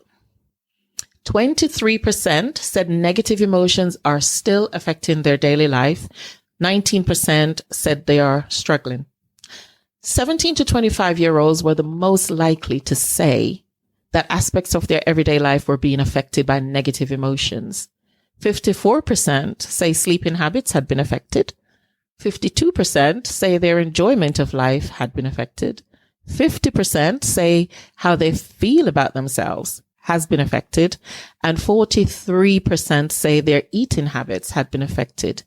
23% said negative emotions are still affecting their daily life. 19% said they are struggling. 17 to 25-year-olds were the most likely to say that aspects of their everyday life were being affected by negative emotions. 54% say sleeping habits had been affected. 52% say their enjoyment of life had been affected. 50% say how they feel about themselves has been affected, and 43% say their eating habits had been affected.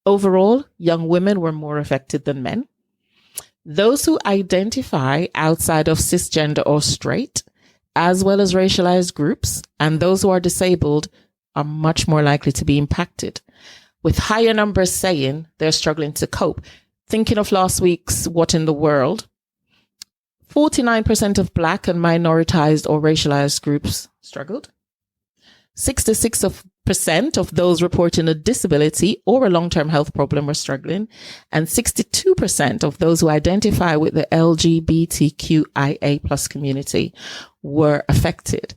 Overall, young women were more affected than men. Those who identify outside of cisgender or straight, as well as racialized groups, and those who are disabled are much more likely to be impacted, with higher numbers saying they're struggling to cope. Thinking of last week's What in the World, 49% of Black and minoritized or racialized groups struggled. 66% of those reporting a disability or a long-term health problem were struggling. And 62% of those who identify with the LGBTQIA plus community were affected.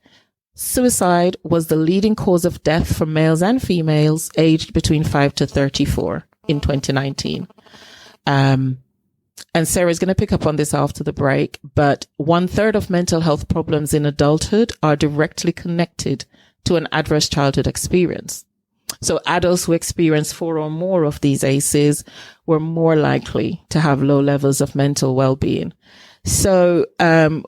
Suicide was the leading cause of death for males and females aged between 5 to 34 in 2019. And Sarah's going to pick up on this after the break, but 1/3 of mental health problems in adulthood are directly connected to an adverse childhood experience. So adults who experience 4 or more of these ACEs were more likely to have low levels of mental well-being. So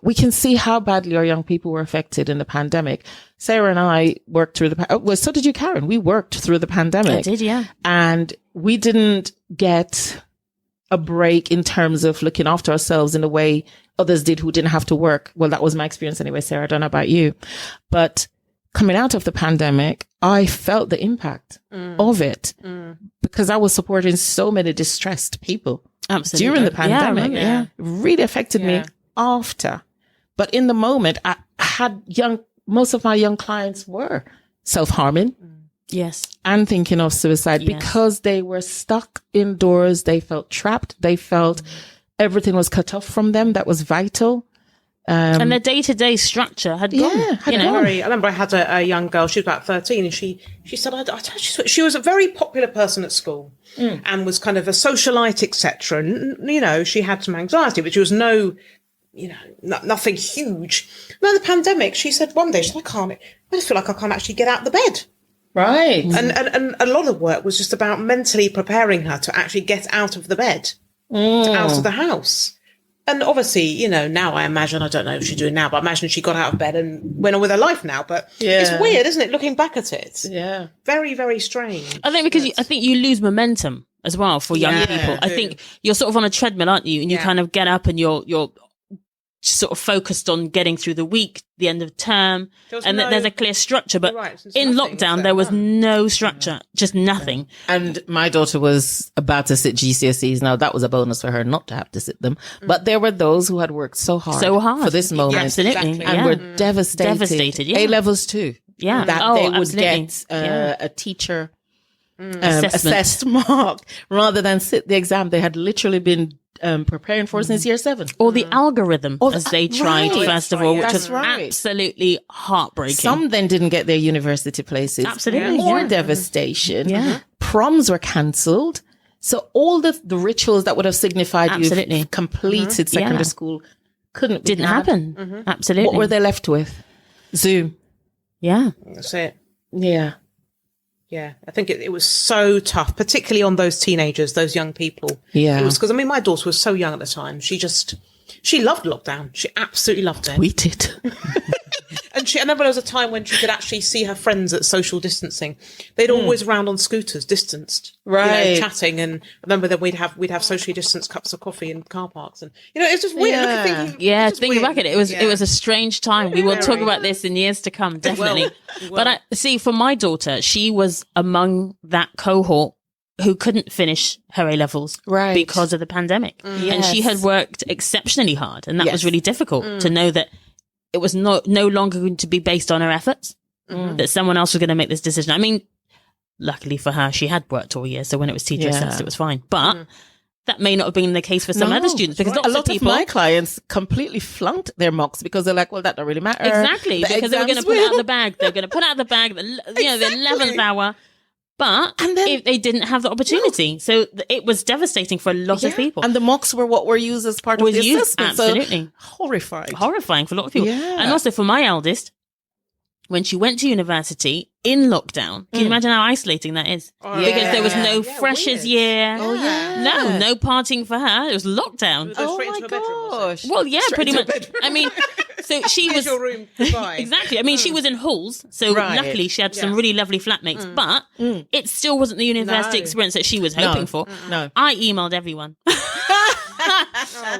we can see how badly our young people were affected in the pandemic. Sarah and I worked through so did you, Karen. We worked through the pandemic. I did, yeah. And we didn't get a break in terms of looking after ourselves in the way others did who didn't have to work. Well, that was my experience anyway, Sarah. I don't know about you. But coming out of the pandemic, I felt the impact of it because I was supporting so many distressed people during the pandemic. Yeah. It really affected me after. But in the moment, I had most of my young clients were self-harming. Yes. And thinking of suicide because they were stuck indoors. They felt trapped. They felt everything was cut off from them. That was vital. And their day-to-day structure had gone. I remember I had a young girl, she was about 13, and she said, she was a very popular person at school and was kind of a socialite, etc. And, she had some anxiety, but she was nothing huge. And then the pandemic, she said one day, I just feel like I can't actually get out of the bed. Right. And a lot of work was just about mentally preparing her to actually get out of the bed, out of the house. And obviously, now I imagine, I don't know what she's doing now, but I imagine she got out of bed and went on with her life now. But it's weird, isn't it? Looking back at it. Yeah. Very, very strange. I think because I think you lose momentum as well for young people. I think you're sort of on a treadmill, aren't you? And you kind of get up and you're sort of focused on getting through the week, the end of term, and there's a clear structure. But in lockdown, there was no structure, just nothing. And my daughter was about to sit GCSEs. Now, that was a bonus for her not to have to sit them. But there were those who had worked so hard for this moment. Absolutely. And were devastated. A-levels too. Yeah. That they would get a teacher assessed mark rather than sit the exam. They had literally been preparing for since year 7. Or the algorithm, as they tried first of all, which was absolutely heartbreaking. Some then didn't get their university places. Absolutely. More devastation. Yeah. Proms were cancelled. So all the rituals that would have signified you completed secondary school didn't happen. Absolutely. What were they left with? Zoom. Yeah. That's it. Yeah. Yeah, I think it was so tough, particularly on those teenagers, those young people. Yeah. It was because, my daughter was so young at the time. She loved lockdown. She absolutely loved it. We did. And I remember there was a time when she could actually see her friends at social distancing. They'd always round on scooters, distanced, chatting. And I remember that we'd have socially distanced cups of coffee in car parks, and it's just weird. Thinking back at it, it was a strange time. We will talk about this in years to come, definitely. But I see, for my daughter, she was among that cohort who couldn't finish her A-levels because of the pandemic, and she had worked exceptionally hard, and that was really difficult to know that it was no longer going to be based on her efforts, that someone else was going to make this decision. I mean, luckily for her, she had worked all year, so when it was teacher assessed, it was fine. But that may not have been the case for some other students, because a lot of my clients completely flunked their mocks because they're like, well, that don't really matter. Exactly, because they were going to put it out of the bag. They were going to put it out of the bag, the 11th hour. But if they didn't have the opportunity. So it was devastating for a lot of people. And the mocks were what were used as part of the assessment. Absolutely. So horrifying for a lot of people. Yeah. And also for my eldest, when she went to university in lockdown, can you imagine how isolating that is? Because there was no freshers year. Oh, yeah. No partying for her. It was lockdown. Oh, my gosh. Well, yeah, pretty much. I mean, so she was... your room. Goodbye. Exactly. I mean, she was in halls, so luckily she had some really lovely flatmates, but it still wasn't the university experience that she was hoping for. No. I emailed everyone.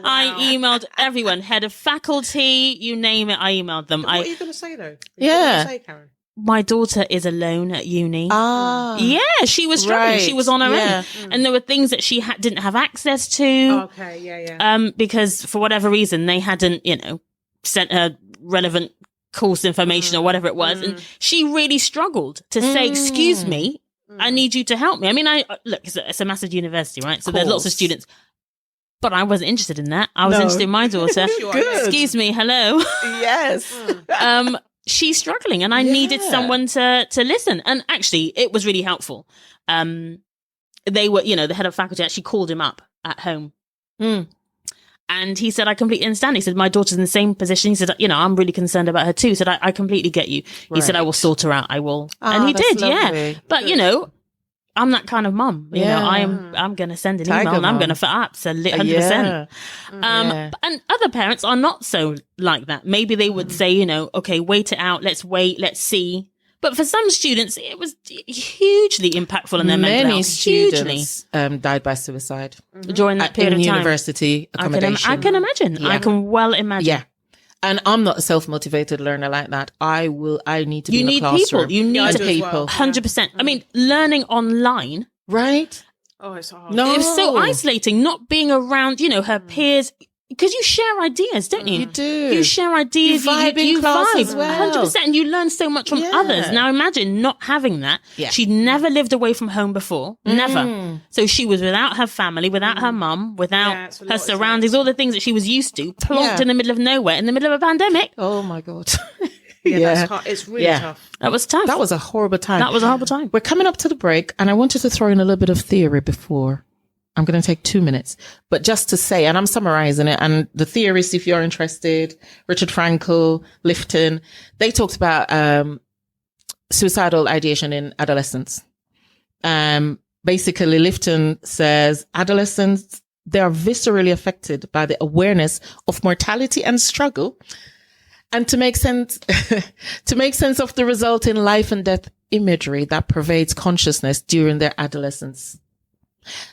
I emailed everyone, head of faculty, you name it, I emailed them. What are you going to say, though? Yeah. What are you going to say, Karen? My daughter is alone at uni. Yeah, she was struggling. She was on her own. And there were things that she didn't have access to. Okay, because for whatever reason, they hadn't, sent her relevant course information or whatever it was. And she really struggled to say, excuse me, I need you to help me. I mean, look, it's a massive university, right? So there's lots of students. But I wasn't interested in that. I was interested in my daughter. Excuse me, hello. Yes. She's struggling, and I needed someone to listen. And actually, it was really helpful. They were, the head of faculty actually called him up at home. And he said, I completely understand. He said, my daughter's in the same position. He said, I'm really concerned about her too. He said, I completely get you. He said, I will sort her out. I will. And he did, lovely. But, I'm that kind of mum. I'm going to send an email and I'm going to absolutely 100%. And other parents are not so like that. Maybe they would say, okay, wait it out. Let's wait. Let's see. But for some students, it was hugely impactful on their mental Many health. students died by suicide During that period in of time. university accommodation. I can imagine. Yeah. I can well imagine. Yeah. And I'm not a self-motivated learner like that. I need to be in a classroom. You need I to do as people. well. 100%. I mean, learning online, Right? Oh, it's hard. No. it was so isolating, not being around, her peers. Because you share ideas, don't you? You do. You share ideas. You vibe in class as well. 100%. And you learn so much from Yeah. others. Now imagine not having that. Yeah. She'd never lived away from home before. Never. So she was without her family, without her mum, without Yeah, it's a her lot, isn't it? surroundings, all the things that she was used to, plonked Yeah. in the middle of nowhere, in the middle of a pandemic. Oh my God. Yeah, that's hard. It's really tough. That was tough. That was a horrible time. That was a horrible time. We're coming up to the break, and I wanted to throw in a little bit of theory before. I'm going to take 2 minutes, but just to say, and I'm summarizing it, and the theorists, if you're interested, Richard Frankl, Lifton, they talked about suicidal ideation in adolescence. Basically, Lifton says adolescents, they are viscerally affected by the awareness of mortality and struggle. And to make sense, of the resulting life and death imagery that pervades consciousness during their adolescence.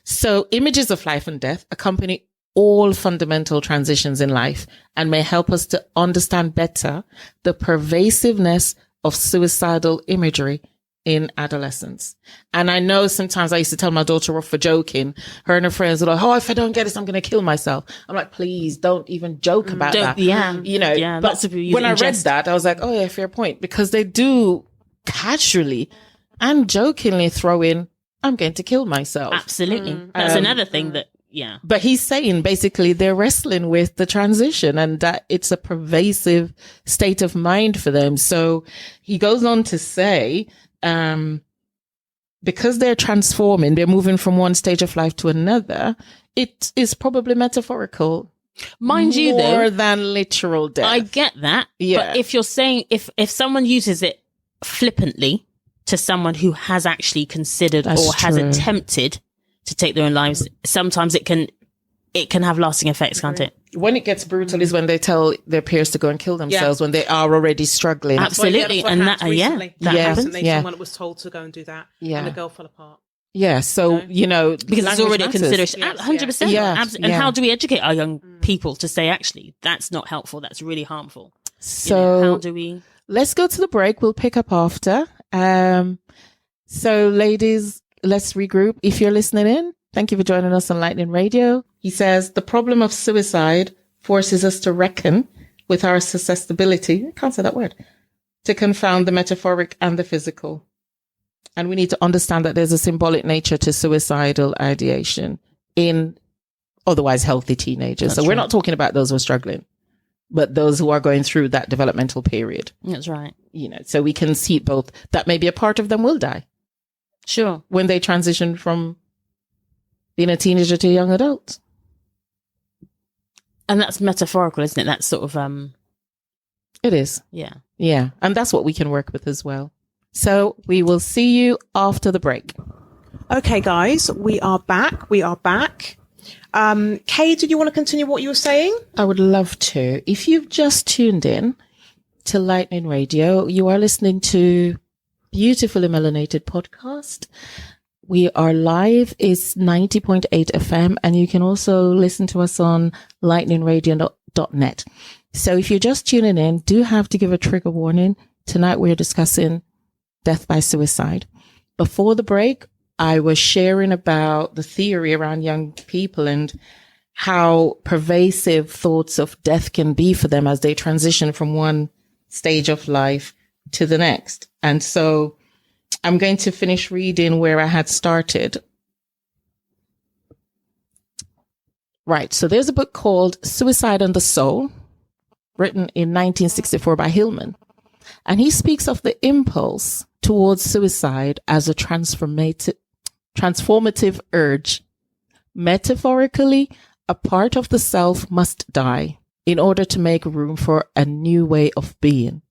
So images of life and death accompany all fundamental transitions in life and may help us to understand better the pervasiveness of suicidal imagery in adolescence. And I know sometimes I used to tell my daughter off for joking. Her and her friends are like, oh, if I don't get this, I'm going to kill myself. I'm like, please don't even joke about that. Yeah. But lots of people use when it in I read jest. that, I was like, oh yeah, fair point. Because they do casually and jokingly throw in, I'm going to kill myself. Absolutely. That's another thing that, But he's saying basically they're wrestling with the transition and that it's a pervasive state of mind for them. So he goes on to say, because they're transforming, they're moving from one stage of life to another, it is probably metaphorical. Mind you, though, more than literal death. I get that. Yeah. But if you're saying, if someone uses it flippantly to someone who has actually considered That's or has true. attempted to take their own lives, sometimes it can have lasting effects, can't it? When it gets brutal is when they tell their peers to go and kill themselves when they are already struggling. Absolutely. And that, recently. that Yeah. happens. Recently, Yeah. someone was told to go and do that, Yeah. and the girl fell apart. Yeah. So, Because it's language already a matters. consideration. Yes, 100%. yeah. And Yeah. how do we educate our young people to say, actually, that's not helpful. That's really harmful. So how do we? let's go to the break. We'll pick up after. So ladies, let's regroup. If you're listening in, thank you for joining us on Lightning Radio. He says, the problem of suicide forces us to reckon with our susceptibility. I can't say that word. To confound the metaphoric and the physical. And we need to understand that there's a symbolic nature to suicidal ideation in otherwise healthy teenagers. So we're not talking about those who are struggling, but those who are going through that developmental period. That's right. So we can see both. That maybe a part of them will die Sure. when they transition from being a teenager to a young adult. And that's metaphorical, isn't it? That's sort of, It is. yeah. Yeah. And that's what we can work with as well. So we will see you after the break. Okay, guys, we are back. Kay, did you want to continue what you were saying? I would love to. If you've just tuned in to Lightning Radio, you are listening to Beautifully Melanated podcast. We are live. It's 90.8 FM, and you can also listen to us on lightningradio.net. So if you're just tuning in, do have to give a trigger warning. Tonight we're discussing death by suicide. Before the break, I was sharing about the theory around young people and how pervasive thoughts of death can be for them as they transition from one stage of life to the next. And so I'm going to finish reading where I had started. Right. So there's a book called Suicide and the Soul, written in 1964 by Hillman. And he speaks of the impulse towards suicide as a transformative urge. Metaphorically, a part of the self must die in order to make room for a new way of being.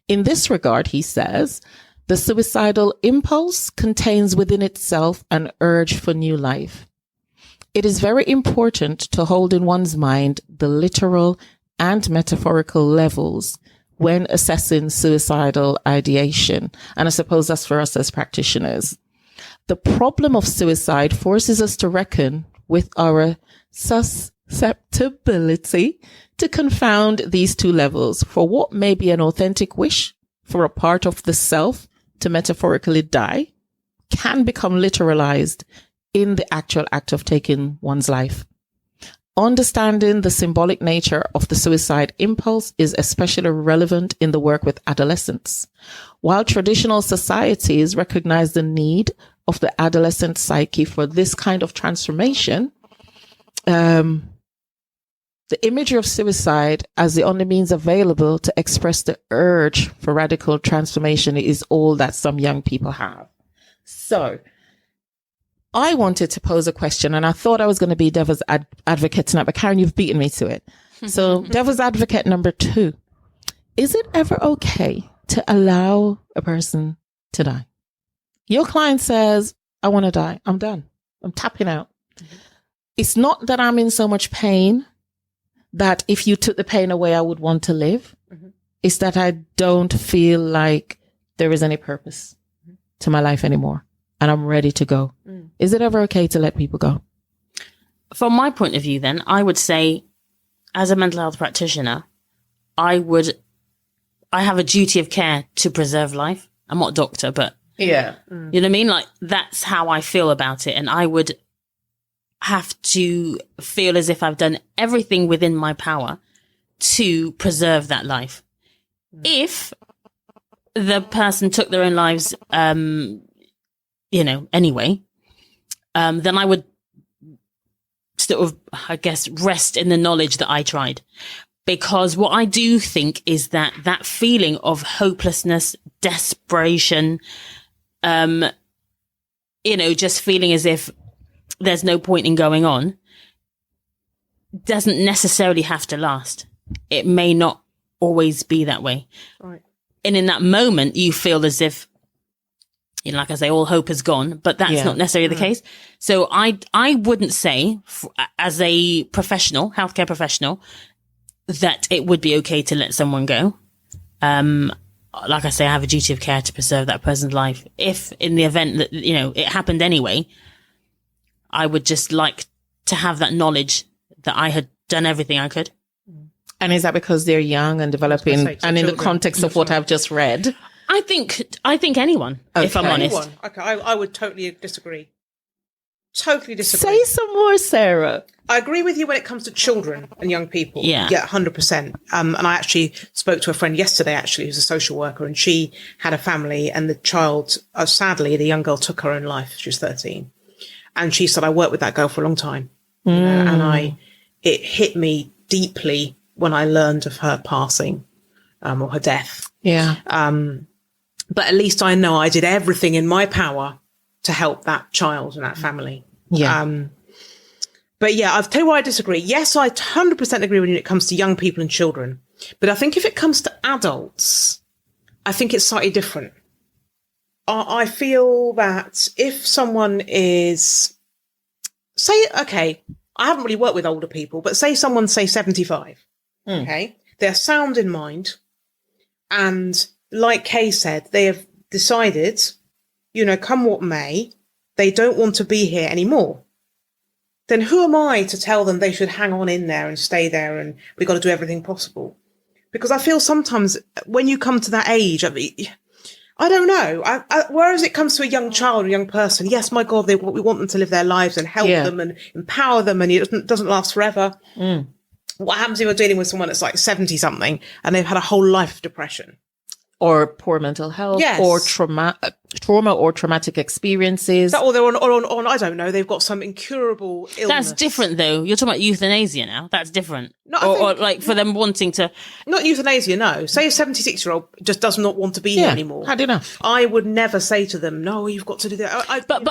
In this regard, he says, the suicidal impulse contains within itself an urge for new life. It is very important to hold in one's mind the literal and metaphorical levels when assessing suicidal ideation. And I suppose that's for us as practitioners. The problem of suicide forces us to reckon with our susceptibility to confound these two levels for what may be an authentic wish for a part of the self to metaphorically die can become literalized in the actual act of taking one's life. Understanding the symbolic nature of the suicide impulse is especially relevant in the work with adolescents. While traditional societies recognize the need of the adolescent psyche for this kind of transformation, the imagery of suicide as the only means available to express the urge for radical transformation is all that some young people have. So, I wanted to pose a question, and I thought I was going to be devil's advocate tonight, but Karen, you've beaten me to it. So, devil's advocate number 2. Is it ever okay to allow a person to die? Your client says, I want to die. I'm done. I'm tapping out. Mm-hmm. It's not that I'm in so much pain that if you took the pain away, I would want to live. Mm-hmm. It's that I don't feel like there is any purpose to my life anymore. And I'm ready to go. Mm. Is it ever okay to let people go? From my point of view, then, I would say, as a mental health practitioner, I have a duty of care to preserve life. I'm not a doctor, but yeah, you know what I mean? Like, that's how I feel about it. And I would have to feel as if I've done everything within my power to preserve that life. Mm. If the person took their own lives, anyway, then I would sort of, I guess, rest in the knowledge that I tried. Because what I do think is that feeling of hopelessness, desperation, just feeling as if there's no point in going on, doesn't necessarily have to last. It may not always be that way. Right. And in that moment, you feel as if, like I say, all hope is gone, but that's not necessarily the case. So I wouldn't say, as a professional, healthcare professional, that it would be okay to let someone go. Like I say, I have a duty of care to preserve that person's life. If in the event that, it happened anyway, I would just like to have that knowledge that I had done everything I could. And is that because they're young and developing, and in the context of what I've just read? I think anyone, if I'm honest. Anyone. Okay, I would totally disagree. Totally disagree. Say some more, Sarah. I agree with you when it comes to children and young people. Yeah. 100%. And I actually spoke to a friend yesterday, who's a social worker, and she had a family, and the child, sadly, the young girl took her own life. She was 13. And she said, I worked with that girl for a long time. And it hit me deeply when I learned of her passing, or her death. Yeah. But at least I know I did everything in my power to help that child and that family. Yeah. But yeah, I'll tell you why I disagree. Yes, I 100% agree with you when it comes to young people and children. But I think if it comes to adults, I think it's slightly different. I feel that if someone is, I haven't really worked with older people, but say someone's, 75, okay? They're sound in mind. And like Kay said, they have decided, come what may, they don't want to be here anymore. Then who am I to tell them they should hang on in there and stay there and we've got to do everything possible? Because I feel sometimes when you come to that age, I don't know. Whereas it comes to a young child, a young person, yes, my God, we want them to live their lives and help them and empower them, and it doesn't last forever. What happens if you're dealing with someone that's like 70 something and they've had a whole life of depression? Or poor mental health, or trauma or traumatic experiences. Or they're on, I don't know, they've got some incurable illness. That's different, though. You're talking about euthanasia now. That's different. Or like for them wanting to... Not euthanasia, no. Say a 76-year-old just does not want to be here anymore. Had enough. I would never say to them, no, you've got to do that. But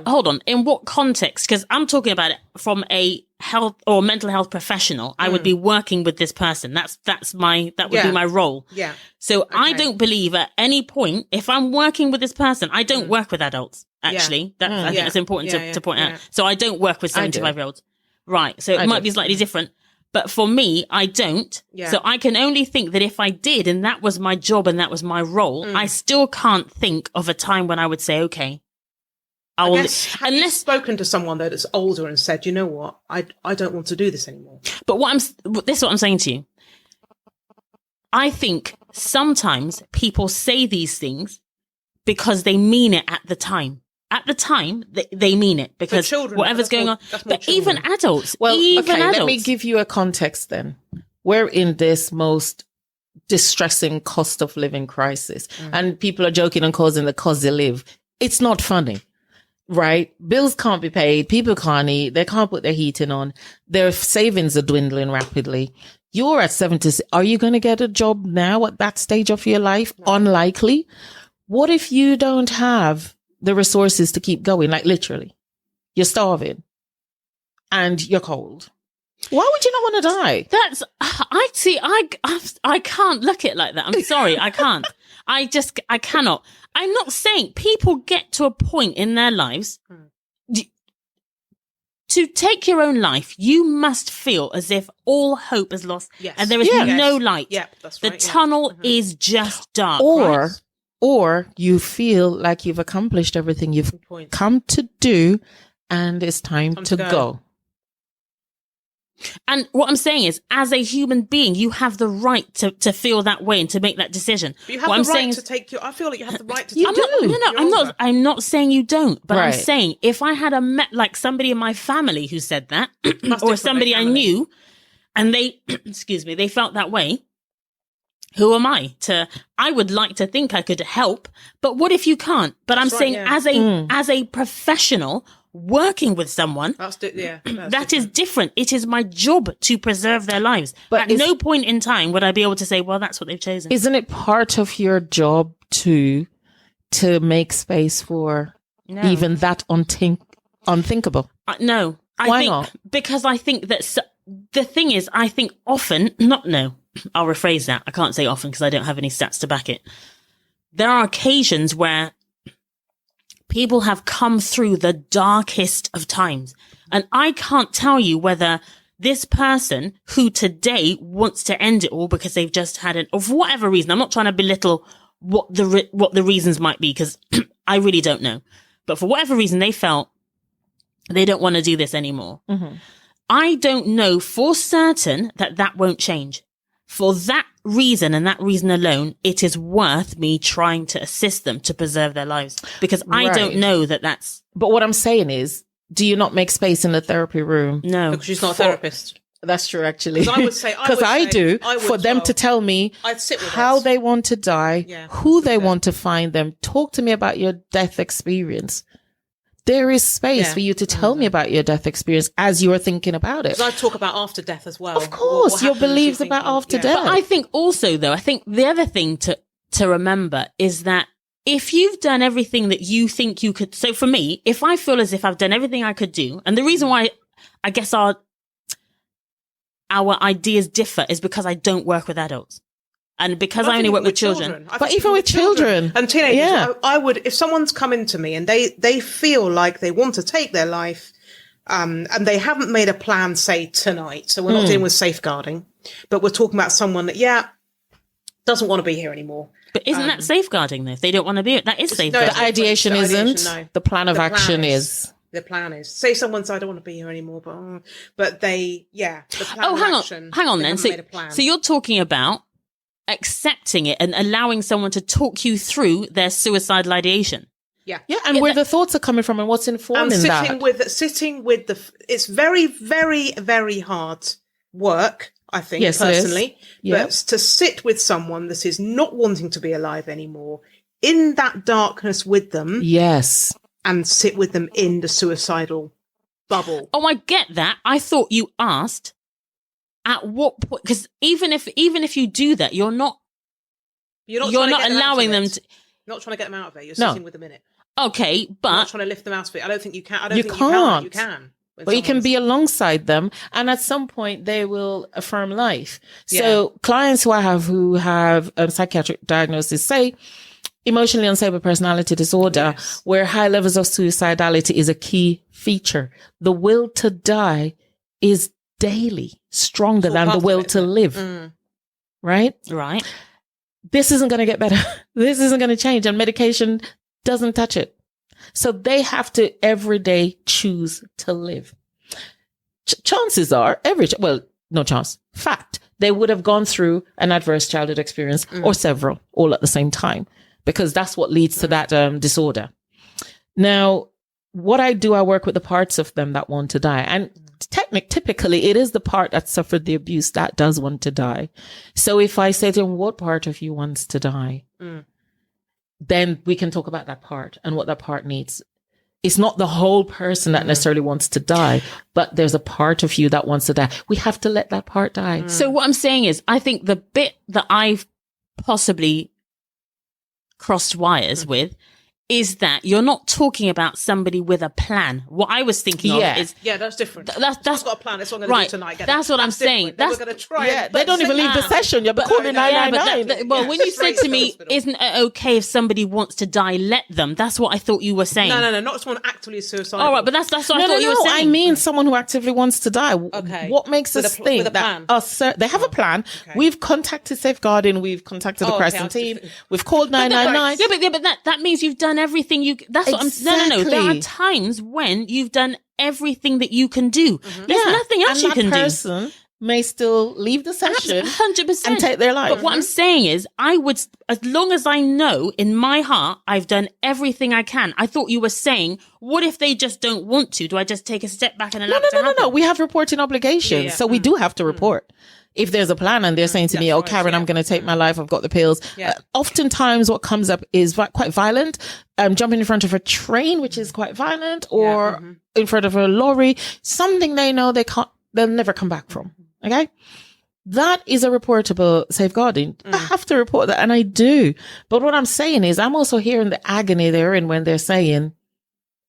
hold on. In what context? Because I'm talking about it from a health or mental health professional. I would be working with this person. That would be my role. Yeah. So okay. I don't believe at any point, if I'm working with this person, I don't work with adults. Actually, I think it's important to point out. So I don't work with 75-year-olds. Right. So it might be slightly different. But for me, I don't. Yeah. So I can only think that if I did, and that was my job and that was my role, I still can't think of a time when I would say, okay, I will, Have you spoken to someone though that's older and said, you know what, I don't want to do this anymore? but this is what I'm saying to you. I think sometimes people say these things because they mean it at the time. At the time, they mean it because children, whatever's going on. But even adults, Well, even okay, adults. let me give you a context then. We're in this most distressing cost of living crisis, and people are joking and causing the cause they live. It's not funny, right? Bills can't be paid. People can't eat. They can't put their heating on. Their savings are dwindling rapidly. You're at 70. Are you going to get a job now at that stage of your life? No. Unlikely. What if you don't have the resources to keep going? Like literally, you're starving and you're cold. Why would you not want to die? That's, I can't look at it like that. I'm sorry. I can't. I cannot. I'm not saying people get to a point in their lives to take your own life. You must feel as if all hope is lost and there is no light. Yeah, that's the right. tunnel is just dark. Or you feel like you've accomplished everything you've come to do and it's time to go. And what I'm saying is, as a human being, you have the right to feel that way and to make that decision. But you have what the I'm right saying to take your. I feel like you have the right to. You take do. I'm not saying you don't, but Right. I'm saying if I had met like somebody in my family who said that, or somebody I knew, and they, excuse me, they felt that way. Who am I I would like to think I could help, but what if you can't? But I'm saying as a professional working with someone, that is different. It is my job to preserve their lives. But at no point in time would I be able to say, well, that's what they've chosen. Isn't it part of your job to make space for even that unthinkable? No. Why not? Because I think that the thing is, I think often, I'll rephrase that. I can't say often because I don't have any stats to back it. There are occasions where people have come through the darkest of times. And I can't tell you whether this person who today wants to end it all because they've just had it, or for whatever reason, I'm not trying to belittle what the reasons might be because I really don't know. But for whatever reason, they felt they don't want to do this anymore. Mm-hmm. I don't know for certain that won't change. For that reason and that reason alone, it is worth me trying to assist them to preserve their lives because I don't know that's. But what I'm saying is, do you not make space in the therapy room? No. Because she's not a therapist. That's true, actually. Because I would say, because I do, for them to tell me I'd sit with how they want to die, who they want to find them. Talk to me about your death experience. There is space for you to tell me about your death experience as you are thinking about it. Because I talk about after death as well. Of course, what your beliefs about after death. But I think also, though, the other thing to remember is that if you've done everything that you think you could, so for me, if I feel as if I've done everything I could do, and the reason why I guess our ideas differ is because I don't work with adults. And because I only work with children. But even with children. And teenagers, I would, if someone's come into me and they feel like they want to take their life, and they haven't made a plan, say, tonight. So we're not dealing with safeguarding, but we're talking about someone that, doesn't want to be here anymore. But isn't that safeguarding though? If they don't want to be, that is safeguarding. The ideation isn't. No. The plan of action is. The plan is. Say someone said, I don't want to be here anymore, but they, the plan of action. Hang on then. So you're talking about accepting it and allowing someone to talk you through their suicidal ideation. Yeah, and where the thoughts are coming from and what's informing that. Sitting with it's very, very, very hard work, I think, personally. But to sit with someone that is not wanting to be alive anymore, in that darkness with them. Yes. And sit with them in the suicidal bubble. Oh, I get that. I thought you asked at what point, because even if you do that, you're not allowing them to. You're not trying to get them out of it. You're sitting with them in it. Okay, but you're not trying to lift them out of it. I don't think you can. You can. But you can be alongside them, and at some point they will affirm life. So clients who I have who have psychiatric diagnosis, say emotionally unstable personality disorder, where high levels of suicidality is a key feature. The will to die is daily, stronger than the will to live. Right? Right. This isn't going to get better. This isn't going to change. And medication doesn't touch it. So they have to every day choose to live. Chances are no chance. Fact. They would have gone through an adverse childhood experience or several all at the same time, because that's what leads to that disorder. Now, what I do, I work with the parts of them that want to die. And typically it is the part that suffered the abuse that does want to die. So if I say to them, what part of you wants to die? Then we can talk about that part and what that part needs. It's not the whole person that necessarily wants to die, but there's a part of you that wants to die. We have to let that part die. So what I'm saying is, I think the bit that I've possibly crossed wires with is that you're not talking about somebody with a plan. What I was thinking of is... Yeah, that's different. That's got a plan. That's what I'm going to do tonight. That's what I'm saying. We're going to try it. They don't even leave the session. You're calling 999. When you said to me, isn't it okay if somebody wants to die, let them? That's what I thought you were saying. No, not someone actively suicidal. All right, but that's what I thought you were saying. I mean someone who actively wants to die. Okay. What makes us think that they have a plan? Okay. We've contacted Safeguarding. We've contacted the crisis team. We've called 999. Yeah, but that means you've done everything you... That's what No. There are times when you've done everything that you can do. There's nothing else you can do. And that person may still leave the session 100% and take their life. But what I'm saying is, I would, as long as I know in my heart, I've done everything I can. I thought you were saying, what if they just don't want to? Do I just take a step back and allow it to happen? No. We have reporting obligations. So we do have to report. If there's a plan and they're saying to me, oh, Karen, I'm going to take my life. I've got the pills. Oftentimes what comes up is quite violent. Jumping in front of a train, which is quite violent, or in front of a lorry, something they know they'll never come back from. Okay. That is a reportable safeguarding. I have to report that. And I do. But what I'm saying is I'm also hearing the agony they're in when they're saying,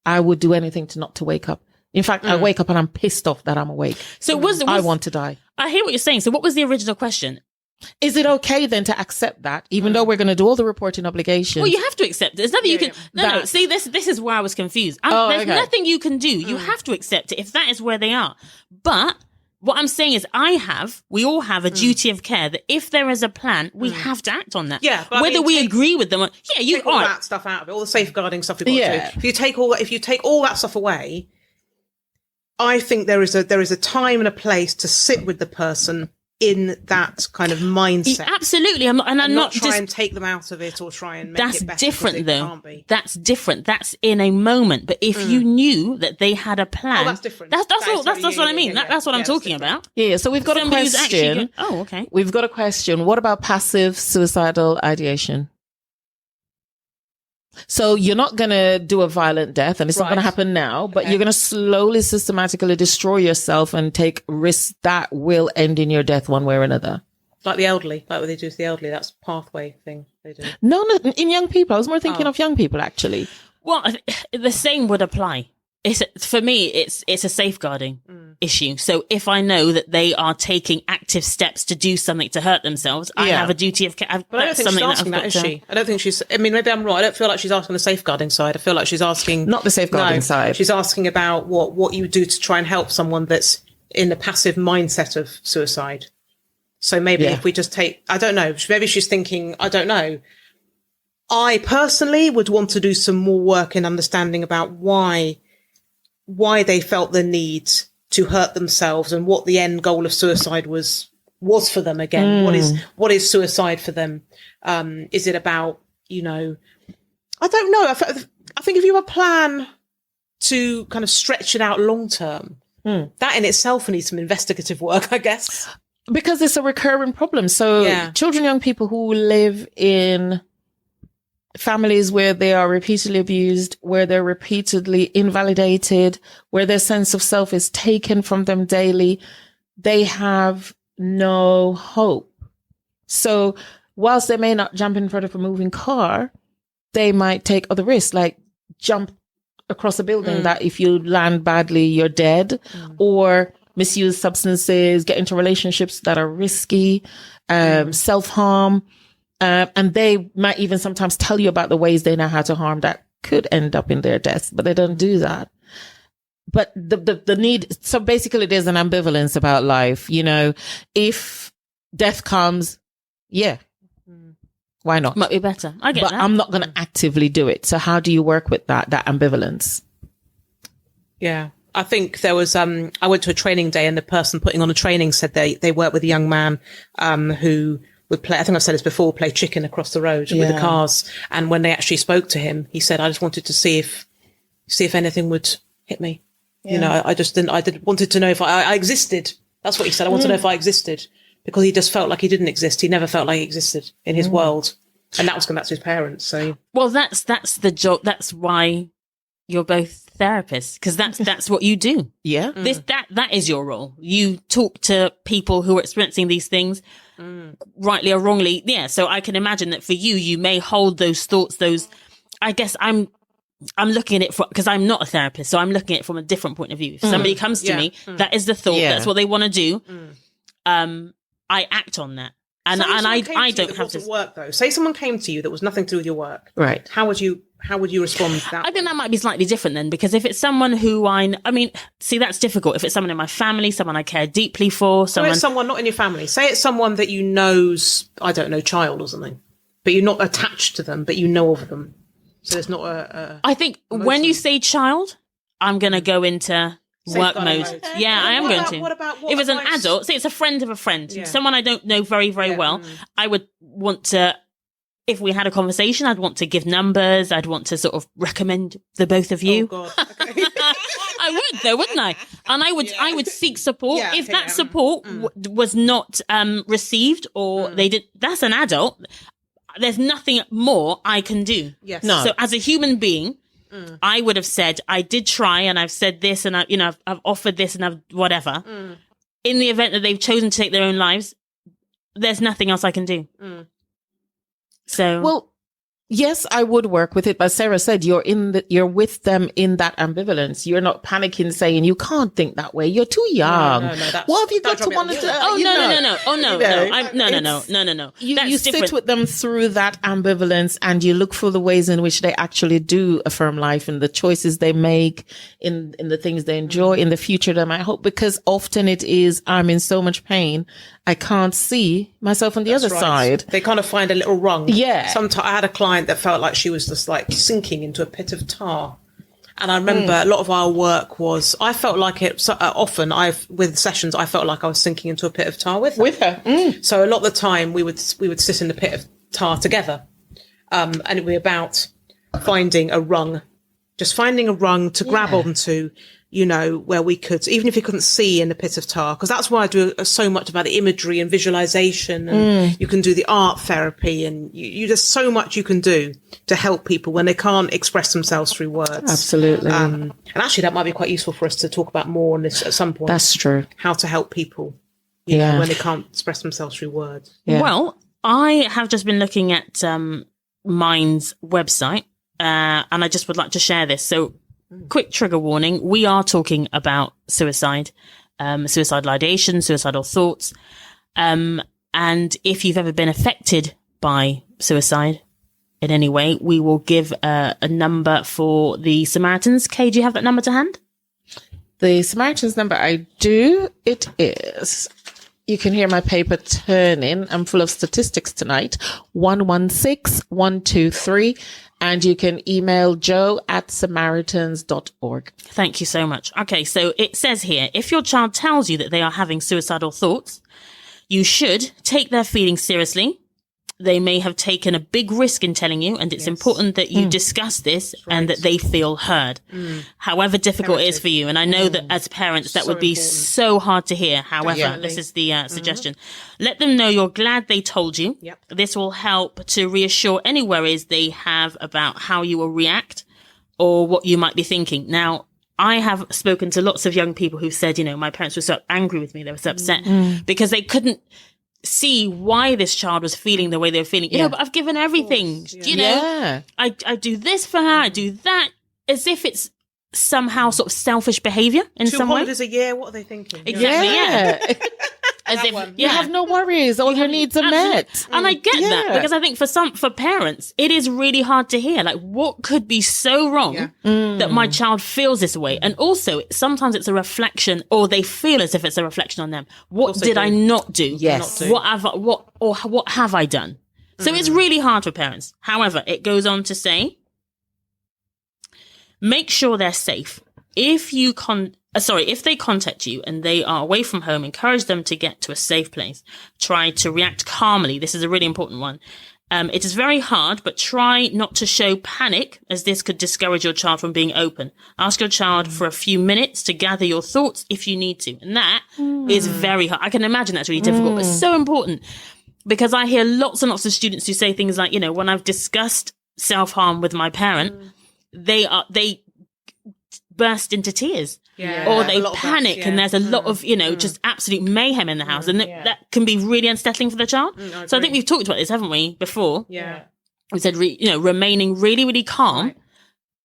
I would do anything not to wake up. In fact, I wake up and I'm pissed off that I'm awake. So I want to die. I hear what you're saying. So what was the original question? Is it okay then to accept that, even though we're going to do all the reporting obligations? Well, you have to accept it. There's nothing you can... No. See, this is where I was confused. There's nothing you can do. You have to accept it if that is where they are. But what I'm saying is we all have a duty of care that if there is a plan, we have to act on that. Yeah. But whether we agree with them or... Yeah, you take all that stuff out of it, all the safeguarding stuff we've got to do. If you take all that stuff away... I think there is a time and a place to sit with the person in that kind of mindset. Absolutely. I'm not try and take them out of it or try and make it better. That's different though. That's different. That's in a moment. But if you knew that they had a plan, that's different. That's what I mean. That's what I'm talking about. Yeah. So we've got a question. Okay. We've got a question. What about passive suicidal ideation? So you're not going to do a violent death, and it's not going to happen now, but you're going to slowly, systematically destroy yourself and take risks that will end in your death one way or another. Like the elderly, like what they do to the elderly. That's a pathway thing they do. No, in young people. I was more thinking of young people, actually. Well, the same would apply. For me, it's a safeguarding issue. So if I know that they are taking active steps to do something to hurt themselves, I have a duty of care. But I don't think she's asking that, is she? I don't think she's... I mean, maybe I'm wrong. I don't feel like she's asking the safeguarding side. I feel like she's asking... Not the safeguarding side. She's asking about what you do to try and help someone that's in the passive mindset of suicide. So maybe if we just take... I don't know. Maybe she's thinking, I don't know. I personally would want to do some more work in understanding about why they felt the need to hurt themselves and what the end goal of suicide was for them again. What is suicide for them? Is it about, I don't know. I think if you have a plan to kind of stretch it out long term, that in itself needs some investigative work, I guess. Because it's a recurring problem. So children, young people who live in families where they are repeatedly abused, where they're repeatedly invalidated, where their sense of self is taken from them daily, they have no hope. So whilst they may not jump in front of a moving car, they might take other risks, like jump across a building that if you land badly, you're dead, or misuse substances, get into relationships that are risky, self-harm. And they might even sometimes tell you about the ways they know how to harm that could end up in their deaths, but they don't do that. but the need, so basically there's an ambivalence about life. You know, if death comes, yeah, why not? Might be better. I get But that. I'm not going to actively do it. So how do you work with that ambivalence? Yeah. I think there was, I went to a training day and the person putting on a training said they worked with a young man, who would play, I think I've said this before, play chicken across the road with the cars. And when they actually spoke to him, he said, I just wanted to see if anything would hit me. Yeah. You know, I wanted to know if I existed. That's what he said. I wanted to know if I existed, because he just felt like he didn't exist. He never felt like he existed in his world. And that was going back to his parents. So, well, that's the job. That's why you're both therapists, because that's what you do. Yeah. That is your role. You talk to people who are experiencing these things, rightly or wrongly. Yeah. So I can imagine that for you, you may hold those thoughts, I guess I'm looking at it because I'm not a therapist. So I'm looking at it from a different point of view. If somebody comes to me, that is the thought. Yeah. That's what they want to do. I act on that. And I don't have to work though. Say someone came to you that was nothing to do with your work. Right. How would you respond to that? I think that might be slightly different then, because if it's someone who see, that's difficult. If it's someone in my family, someone I care deeply for, Say it's someone not in your family. Say it's someone that you know's, I don't know, child or something, but you're not attached to them, but you know of them. So there's not I think when you say child, I'm going to go into work mode. Yeah, I am going to. What about if it's an adult, say it's a friend of a friend, someone I don't know very, very well, I would want to, if we had a conversation, I'd want to give numbers. I'd want to sort of recommend the both of you. Oh, God. Okay. I would though, wouldn't I? And I would seek support. If that support was not received or they did, that's an adult. There's nothing more I can do. Yes. No. So as a human being, I would have said, I did try and I've said this and I've offered this and I've whatever. In the event that they've chosen to take their own lives, there's nothing else I can do. So, well, yes, I would work with it. But Sarah said you're with them in that ambivalence. You're not panicking saying you can't think that way. You're too young. No, what have you got to want to do? Oh, no. You sit with them through that ambivalence and you look for the ways in which they actually do affirm life and the choices they make in the things they enjoy in the future they might hope, because often it is, I'm in so much pain. I can't see myself on the other side. They kind of find a little rung. Yeah. Sometimes I had a client that felt like she was just like sinking into a pit of tar. And I remember a lot of our work was, I felt like it often with sessions, I felt like I was sinking into a pit of tar with her. So a lot of the time we would sit in the pit of tar together. And it would be about finding a rung to grab onto, you know, where we could, even if you couldn't see in the pit of tar, because that's why I do so much about the imagery and visualization, and you can do the art therapy, and you just so much you can do to help people when they can't express themselves through words. Absolutely. And actually that might be quite useful for us to talk about more on this at some point. That's true. How to help people, you know, when they can't express themselves through words. Yeah. Well, I have just been looking at Mind's website, and I just would like to share this. So, quick trigger warning. We are talking about suicide, suicidal ideation, suicidal thoughts. And if you've ever been affected by suicide in any way, we will give a number for the Samaritans. Kay, do you have that number to hand? The Samaritans number, I do. It is, you can hear my paper turning. I'm full of statistics tonight. 116123. And you can email joe@samaritans.org. Thank you so much. Okay, so it says here, if your child tells you that they are having suicidal thoughts, you should take their feelings seriously. They may have taken a big risk in telling you, and it's important that you discuss this and that they feel heard. However difficult it is for you. And I know that as parents, that would be so hard to hear. However, this is the suggestion. Let them know you're glad they told you. This will help to reassure any worries they have about how you will react or what you might be thinking. Now, I have spoken to lots of young people who said, you know, my parents were so angry with me. They were so upset because they couldn't see why this child was feeling the way they were feeling. You know, but I've given everything, you know, I do this for her. I do that, as if it's somehow sort of selfish behavior in some way. 2 holidays a year. What are they thinking? Exactly. Yeah. As That if one. you have no worries, all your needs are met. And I get that Yeah. because I think for parents, it is really hard to hear. Like, what could be so wrong that my child feels this way? And also, sometimes it's a reflection, or they feel as if it's a reflection on them. What did I not do? Yes. What have I done? So it's really hard for parents. However, it goes on to say, make sure they're safe. If they contact you and they are away from home, encourage them to get to a safe place. Try to react calmly. This is a really important one. It is very hard, but try not to show panic, as this could discourage your child from being open. Ask your child for a few minutes to gather your thoughts if you need to. And that is very hard. I can imagine that's really difficult, but it's so important, because I hear lots and lots of students who say things like, when I've discussed self-harm with my parent, they burst into tears. Or they panic, and there's a lot of, just absolute mayhem in the house. And that can be really unsettling for the child. So I think we've talked about this, haven't we, before? Yeah. We said, remaining really, really calm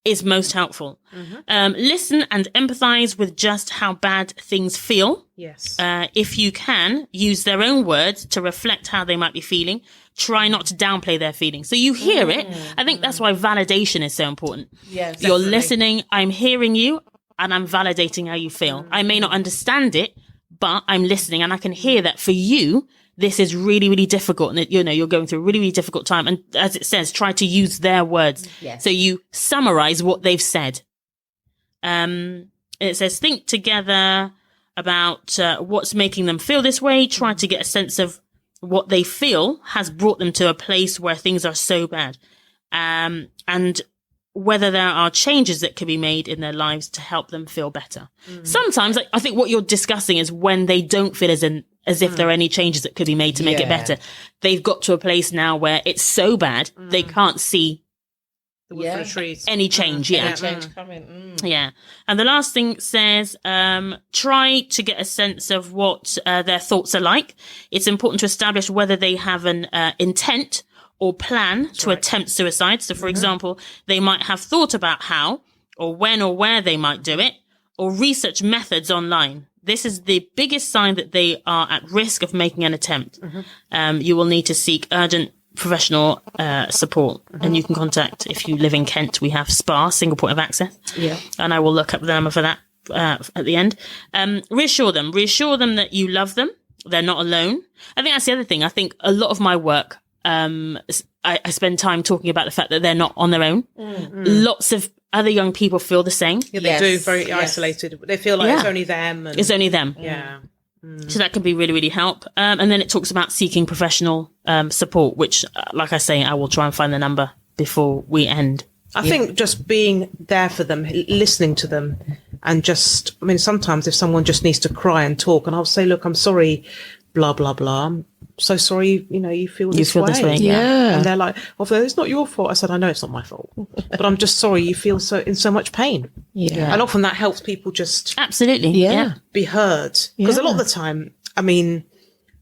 is most helpful. Listen and empathize with just how bad things feel. Yes. If you can, use their own words to reflect how they might be feeling. Try not to downplay their feelings. So you hear it. I think that's why validation is so important. Yes. You're listening. I'm hearing you. And I'm validating how you feel. I may not understand it, but I'm listening, and I can hear that for you, this is really, really difficult. And you're going through a really, really difficult time. And as it says, try to use their words. Yes. So you summarize what they've said. It says, think together about what's making them feel this way. Try to get a sense of what they feel has brought them to a place where things are so bad. And whether there are changes that can be made in their lives to help them feel better. Sometimes I think what you're discussing is when they don't feel as if there are any changes that could be made to make it better. They've got to a place now where it's so bad they can't see The wood for the trees. any change. Yeah. Change coming. Yeah. And the last thing says, try to get a sense of what their thoughts are like. It's important to establish whether they have an intent or plan to attempt suicide. So, for example, they might have thought about how or when or where they might do it, or research methods online. This is the biggest sign that they are at risk of making an attempt. You will need to seek urgent professional support, and you can contact, if you live in Kent, we have SPA, single point of access. Yeah. And I will look up the number for that at the end. Reassure them that you love them. They're not alone. I think that's the other thing. I think a lot of my work, I spend time talking about the fact that they're not on their own. Lots of other young people feel the same. Yeah, they do, very isolated. They feel like it's only them. And, It's only them. yeah. So that can be really, really help. And then it talks about seeking professional support, which, like I say, I will try and find the number before we end. I think just being there for them, listening to them, and sometimes if someone just needs to cry and talk, and I'll say, look, I'm sorry, blah, blah, blah. I'm so sorry, you feel this way. Yeah. And they're like, well, it's not your fault. I said, I know it's not my fault, but I'm just sorry you feel in so much pain. Yeah. And often that helps people just Absolutely. Yeah. be heard. Because a lot of the time,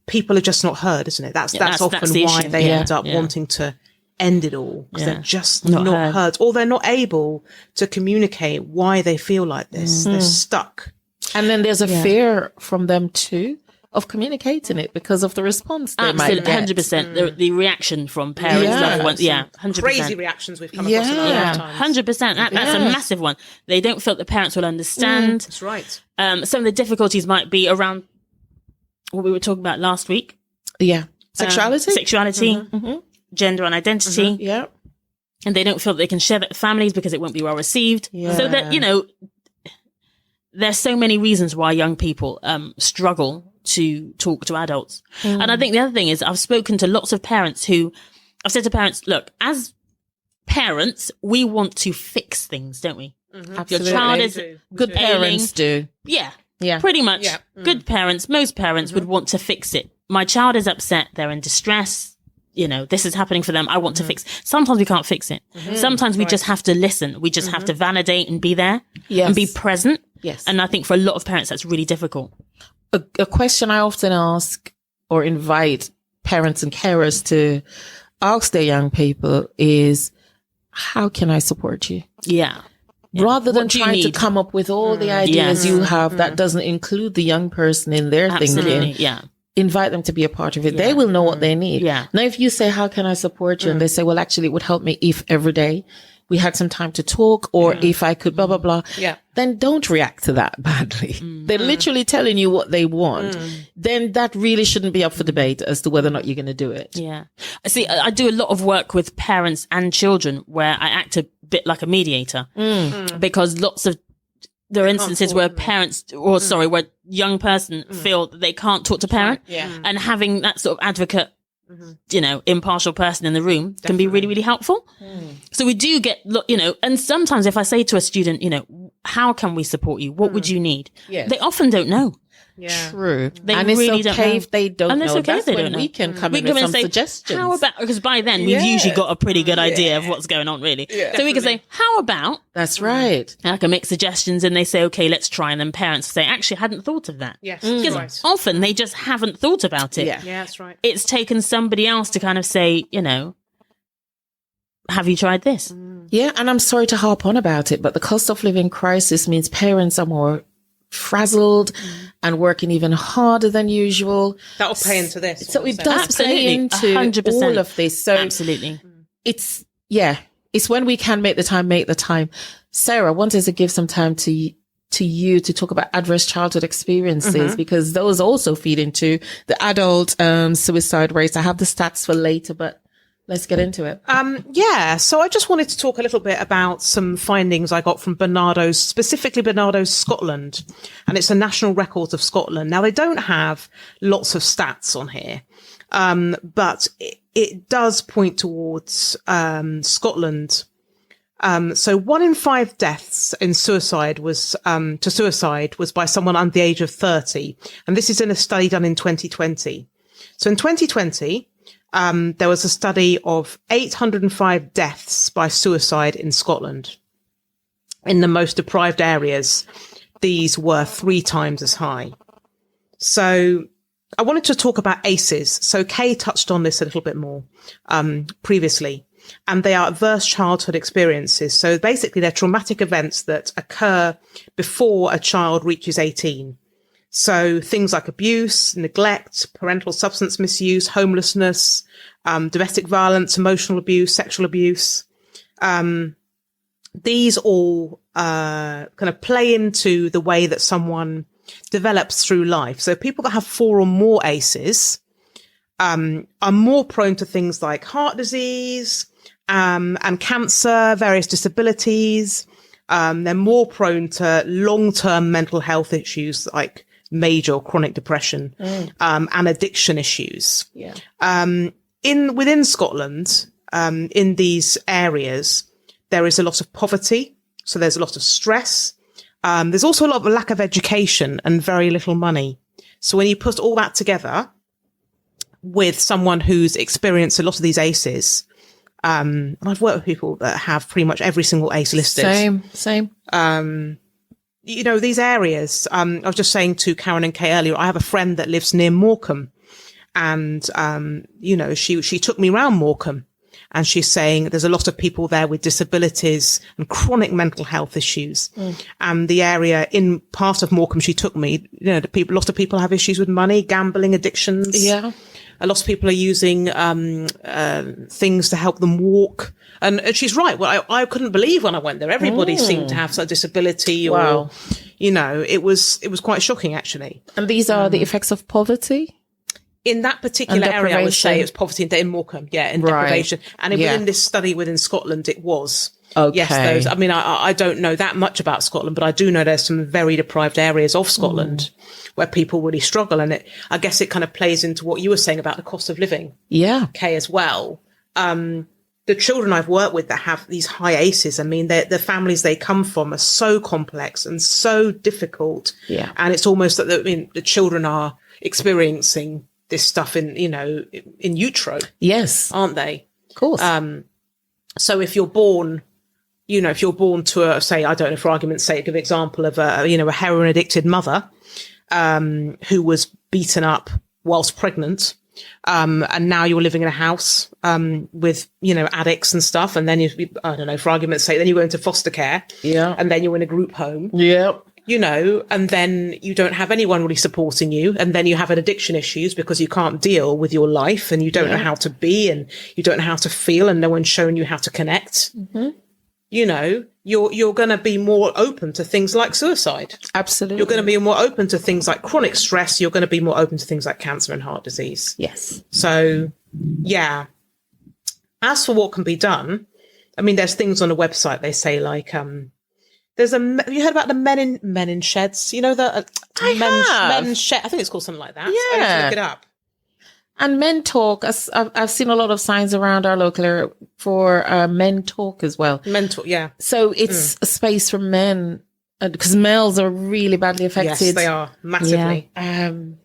people are just not heard, isn't it? That's often the why issue. they Yeah. end up wanting to end it all, because they're just not Not heard, or they're not able to communicate why they feel like this. They're stuck. And then there's a fear from them too of communicating it because of the response they might Absolutely, get. 100%. The reaction from parents, loved ones, 100%. Crazy reactions we've come across in our lifetimes. 100%. That's a massive one. They don't feel the parents will understand. That's right. Some of the difficulties might be around what we were talking about last week. Yeah. Sexuality? Sexuality, gender and identity. Yeah. And they don't feel that they can share that with families because it won't be well received. Yeah. So that, there's so many reasons why young people struggle to talk to adults. And I think the other thing is I've spoken to lots of parents I've said to parents, look, as parents, we want to fix things, don't we? Your child is Good parents do. Yeah. Yeah. Pretty much. Yeah. Good parents, most parents would want to fix it. My child is upset. They're in distress. This is happening for them. I want to fix. Sometimes we can't fix it. Sometimes we just have to listen. We just have to validate and be there and be present. Yes. And I think for a lot of parents, that's really difficult. A question I often ask or invite parents and carers to ask their young people is, how can I support you? Yeah. Rather than What do you trying to need? come up with all the ideas you have that doesn't include the young person in their Absolutely. thinking. Yeah. invite them to be a part of it. They will know what they need. Yeah. Now, if you say, how can I support you? And they say, well, actually, it would help me if every day we had some time to talk, or if I could blah, blah, blah. Yeah. Then don't react to that badly. They're literally telling you what they want. Then that really shouldn't be up for debate as to whether or not you're going to do it. Yeah. See, I do a lot of work with parents and children where I act a bit like a mediator because there are instances where parents, where young person feel that they can't talk to parent, and having that sort of advocate, impartial person in the room can be really, really helpful. So we do get, and sometimes if I say to a student, how can we support you? What would you need? Yes. They often don't know. Yeah. True. They and really it's don't okay know. if they don't And it's know. okay That's if they when don't know. we can come We in come with in and some say, suggestions. how about, because by then we've usually got a pretty good idea of what's going on, really. Yeah, so we can say, how about, That's right. and I can make suggestions, and they say, okay, let's try. And then parents say, actually, I hadn't thought of that. Yes. Because Right. often they just haven't thought about it. Yeah. Yeah, that's right. It's taken somebody else to kind of say, have you tried this? Yeah, and I'm sorry to harp on about it, but the cost of living crisis means parents are more frazzled and working even harder than usual. That'll play into this. So it does play into 100%. all of this. So Absolutely. it's when we can make the time. Sarah, I wanted to give some time to you to talk about adverse childhood experiences, because those also feed into the adult suicide rates. I have the stats for later, but let's get into it. So I just wanted to talk a little bit about some findings I got from specifically Barnardo's Scotland, and it's a National Records of Scotland. Now, they don't have lots of stats on here, but it does point towards Scotland. So 1 in 5 deaths in suicide was by someone under the age of 30, and this is in a study done in 2020. So in 2020. There was a study of 805 deaths by suicide in Scotland. In the most deprived areas, these were 3 times as high. So I wanted to talk about ACEs. So Kay touched on this a little bit more previously, and they are adverse childhood experiences. So basically, they're traumatic events that occur before a child reaches 18. So things like abuse, neglect, parental substance misuse, homelessness, domestic violence, emotional abuse, sexual abuse. These all kind of play into the way that someone develops through life. So people that have 4 or more ACEs are more prone to things like heart disease and cancer, various disabilities. They're more prone to long-term mental health issues like major or chronic depression, and addiction issues. Yeah. Within Scotland, in these areas, there is a lot of poverty. So there's a lot of stress. There's also a lot of lack of education and very little money. So when you put all that together with someone who's experienced a lot of these ACEs, and I've worked with people that have pretty much every single ACE listed. Same. These areas, I was just saying to Karen and Kay earlier, I have a friend that lives near Morecambe, and, she took me around Morecambe, and she's saying there's a lot of people there with disabilities and chronic mental health issues. And the area in part of Morecambe she took me, a lot of people have issues with money, gambling, addictions. Yeah. A lot of people are using, things to help them walk. And she's right. Well, I couldn't believe when I went there. Everybody seemed to have some disability or, it was quite shocking, actually. And these are the effects of poverty? In that particular area, I would say it was poverty in Morecambe. Yeah, and deprivation. And within this study within Scotland, it was. Okay. Yes, I don't know that much about Scotland, but I do know there's some very deprived areas of Scotland where people really struggle. And I guess it kind of plays into what you were saying about the cost of living. Yeah. Okay, as well. The children I've worked with that have these high ACEs, I mean, the families they come from are so complex and so difficult. Yeah. And it's almost that the children are experiencing this stuff in utero. Yes. Aren't they? Of course. So if you're born, to say, I don't know, for argument's sake, of example of a heroin addicted mother, who was beaten up whilst pregnant, and now you're living in a house, with, addicts and stuff. And then I don't know, for argument's sake, then you go into foster care. Yeah. And then you're in a group home. Yeah. and then you don't have anyone really supporting you. And then you have addiction issues because you can't deal with your life and you don't know how to be and you don't know how to feel and no one's showing you how to connect. Mm-hmm. You're going to be more open to things like suicide. Absolutely. You're going to be more open to things like chronic stress. You're going to be more open to things like cancer and heart disease. Yes. So, yeah. As for what can be done, I mean, there's things on the website. They say like, have you heard about the men in sheds? You know, men shed. I think it's called something like that. Yeah. I need to look it up. And Men Talk, I've seen a lot of signs around our local area for Men Talk as well. Men Talk, yeah. So it's a space for men, because males are really badly affected. Yes, they are, massively. To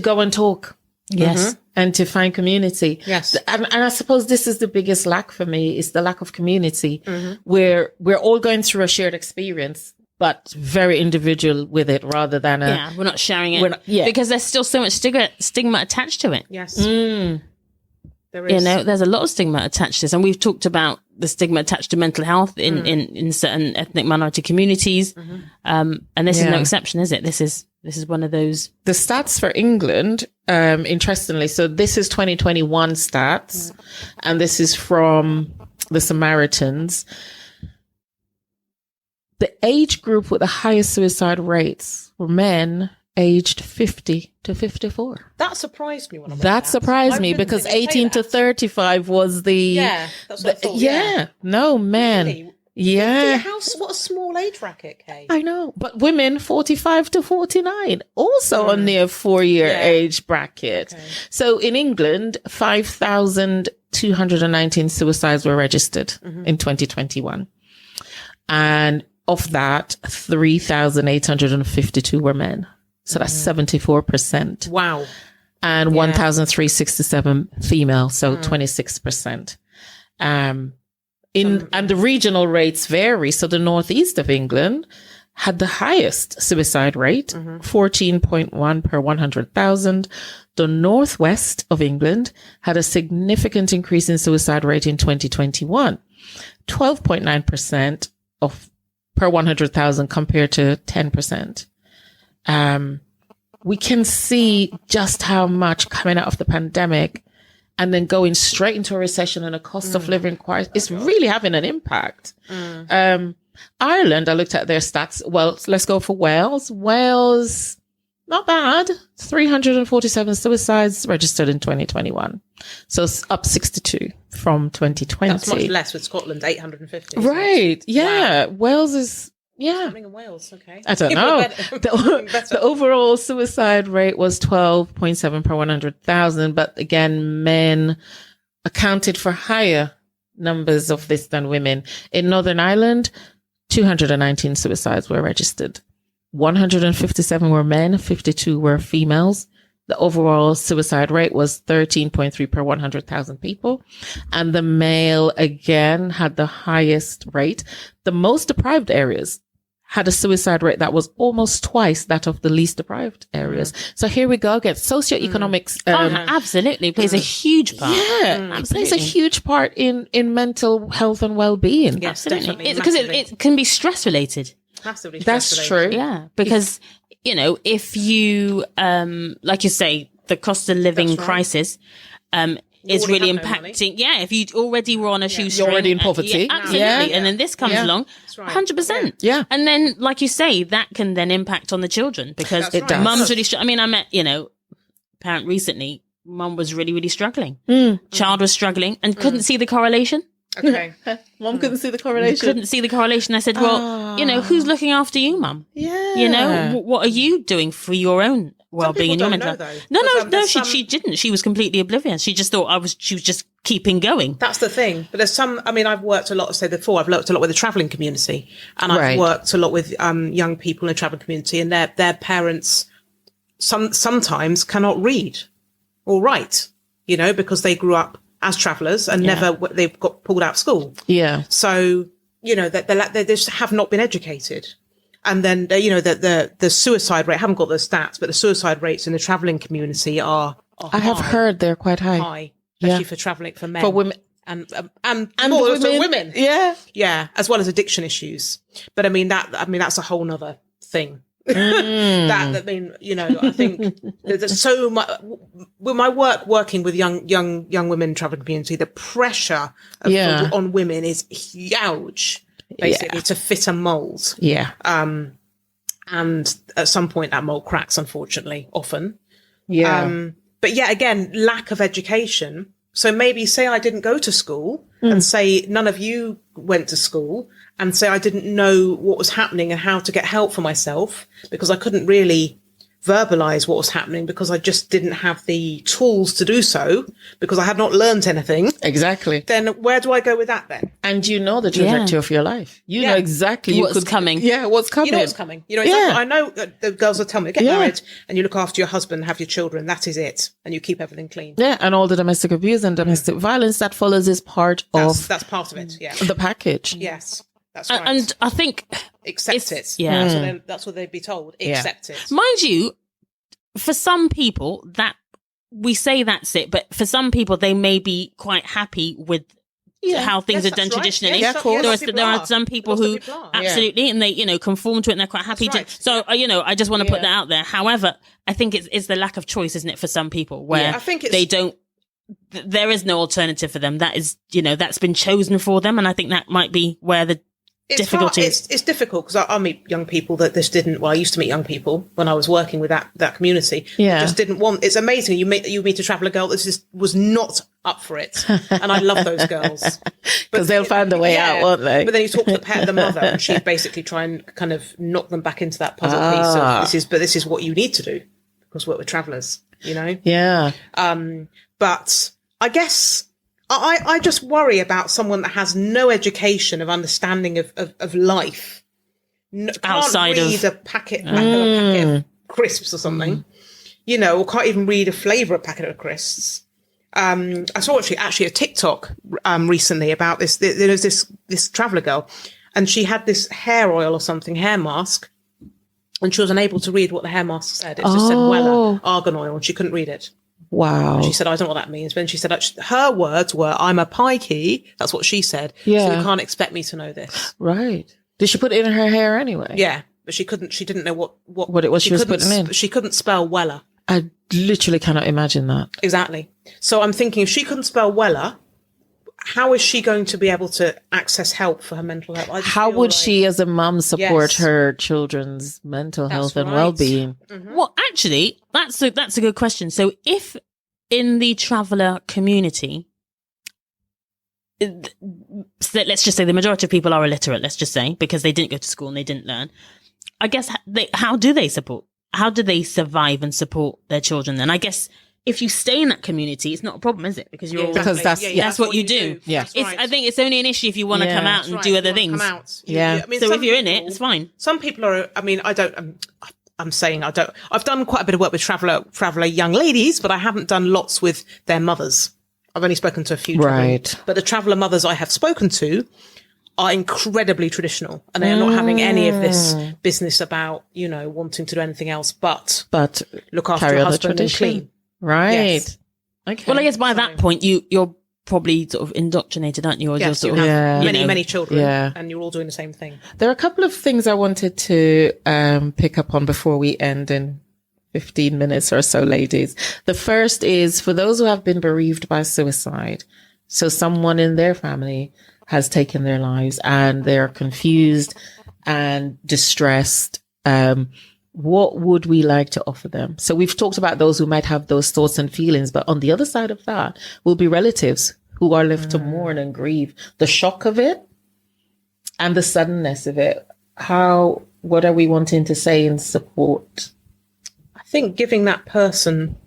go and talk. Yes. And to find community. Yes. And I suppose this is the biggest lack for me, is the lack of community, where we're all going through a shared experience, but very individual with it rather than we're not sharing it because there's still so much stigma attached to it. Yes. There is. There's a lot of stigma attached to this, and we've talked about the stigma attached to mental health in certain ethnic minority communities. And this is no exception, is it? This is one of those. The stats for England, interestingly, so this is 2021 stats, and this is from the Samaritans. The age group with the highest suicide rates were men aged 50 to 54. That surprised me when I read that surprised me because 18 to 35 was the... Yeah, that's what I thought. Yeah. No, men. Really? Yeah. What a small age bracket, Kay. I know. But women 45 to 49, also a near 4-year age bracket. Okay. So in England, 5,219 suicides were registered in 2021. And of that, 3,852 were men. So that's 74%. Wow. And 1,367 female. So 26%. And the regional rates vary. So the northeast of England had the highest suicide rate, 14.1 per 100,000. The northwest of England had a significant increase in suicide rate in 2021, 12.9% per 100,000 compared to 10%. We can see just how much coming out of the pandemic and then going straight into a recession and a cost of living crisis is really having an impact. Ireland, I looked at their stats. Well, let's go for Wales. Wales, not bad. 347 suicides registered in 2021. So it's up 62 from 2020. That's much less with Scotland, 850. Right. Yeah. Wow. Wales is, Something in Wales, okay. I don't know. The overall suicide rate was 12.7 per 100,000. But again, men accounted for higher numbers of this than women. In Northern Ireland, 219 suicides were registered. 157 were men, 52 were females. The overall suicide rate was 13.3 per 100,000 people. And the male, again, had the highest rate. The most deprived areas had a suicide rate that was almost twice that of the least deprived areas. So here we go again. Socioeconomics. Absolutely. Plays a huge part. Yeah. It plays a huge part in mental health and well-being. Yes, absolutely. Because it can be stress related. Massively That's true. Yeah. Because, if you, like you say, the cost of living crisis, is really impacting. Yeah, if you already were on a shoestring, you're already in poverty. Absolutely. And then this comes along, 100%. Yeah. And then, like you say, that can then impact on the children because mum's really. I mean, I met parent recently. Mum was really, really struggling. Child was struggling and couldn't see the correlation. Okay. Mum couldn't see the correlation. Couldn't see the correlation. I said, well, who's looking after you, Mum? Yeah. What are you doing for your own well-being and your mental health? No, she didn't. She was completely oblivious. She just thought she was just keeping going. That's the thing. But there's I've worked a lot, I've worked a lot with the travelling community and I've worked a lot with young people in the travelling community and their parents sometimes cannot read or write, because they grew up as travellers and they've got pulled out of school. Yeah. So, they just have not been educated. And then, the suicide rate, I haven't got the stats, but the suicide rates in the travelling community are high. I have heard they're quite high. Especially for travelling, for men. For women. And more for women. Yeah. Yeah. As well as addiction issues. But that's a whole nother thing. I mean, I think there's so much with my working with young women in traveling community, the pressure on women is huge, basically to fit a mold. Yeah. And at some point that mold cracks, unfortunately, often. Yeah. But yet again, lack of education. So maybe say I didn't go to school and say none of you went to school and say I didn't know what was happening and how to get help for myself because I couldn't really verbalize what was happening because I just didn't have the tools to do so because I had not learned anything. Exactly. Then where do I go with that then? And you know the trajectory of your life. You know exactly what's coming. Yeah, what's coming. You know what's coming. You know exactly. I know the girls will tell me, get married and you look after your husband, have your children. That is it. And you keep everything clean. Yeah. And all the domestic abuse and domestic violence that follows is part of that's part of it. Yeah. the package. Yes. That's right. And I think accept it. Yeah. That's what they'd be told. Accept it. Mind you, for some people that we say that's it, but for some people they may be quite happy with how things are done traditionally. Yes, of course. There are some people who absolutely, and they conform to it and they're quite happy to. So I just want to put that out there. However, I think it's the lack of choice, isn't it, for some people where I think they don't. There is no alternative for them. That is, that's been chosen for them, and I think that might be where the difficulty is. It's difficult because I meet young people that this didn't. Well, I used to meet young people when I was working with that community. Yeah, just didn't want. It's amazing. You meet a traveller girl that just was not up for it, and I love those girls because they'll find a way out, won't they? But then you talk to the mother, and she'd basically try and kind of knock them back into that puzzle piece. Of this is what you need to do because we're travellers, Yeah. But I guess. I just worry about someone that has no education of understanding of life. Outside can't read a packet of crisps or something, or can't even read a flavour of a packet of crisps. I saw actually a TikTok recently about this. There was this traveller girl, and she had this hair oil or something, hair mask, and she was unable to read what the hair mask said. It just said Weller argan oil, and she couldn't read it. Wow. And she said, I don't know what that means. But then she said, her words were, I'm a pikey. That's what she said. Yeah. So you can't expect me to know this. Right. Did she put it in her hair anyway? Yeah. But she didn't know what it was she was putting in. She couldn't spell Weller. I literally cannot imagine that. Exactly. So I'm thinking if she couldn't spell Weller, how is she going to be able to access help for her mental health? How would she as a mum support her children's mental health and well-being? Mm-hmm. Well, actually, that's a good question. So if in the traveller community, let's just say the majority of people are illiterate, let's just say, because they didn't go to school and they didn't learn, I guess how do they survive and support their children then? I guess if you stay in that community, it's not a problem, is it? Because you're because that's what you do. Yeah, right. I think it's only an issue if you want to come out and do other things. Yeah. I mean, so if you're in it, it's fine. Some people are. I mean, I don't. I'm saying I don't. I've done quite a bit of work with traveller young ladies, but I haven't done lots with their mothers. I've only spoken to a few. Right. But the traveller mothers I have spoken to are incredibly traditional, and they are not having any of this business about wanting to do anything else but look after your husband and clean. Right. Yes. Okay. Well, I guess by that point, you're probably sort of indoctrinated, aren't you? Or yes, you're you sort have of, many children, Yeah. and you're all doing the same thing. There are a couple of things I wanted to pick up on before we end in 15 minutes or so, ladies. The first is for those who have been bereaved by suicide. So someone in their family has taken their lives and they're confused and distressed. What would we like to offer them? So we've talked about those who might have those thoughts and feelings, but on the other side of that will be relatives who are left to mourn and grieve the shock of it and the suddenness of it. What are we wanting to say in support? I think giving that person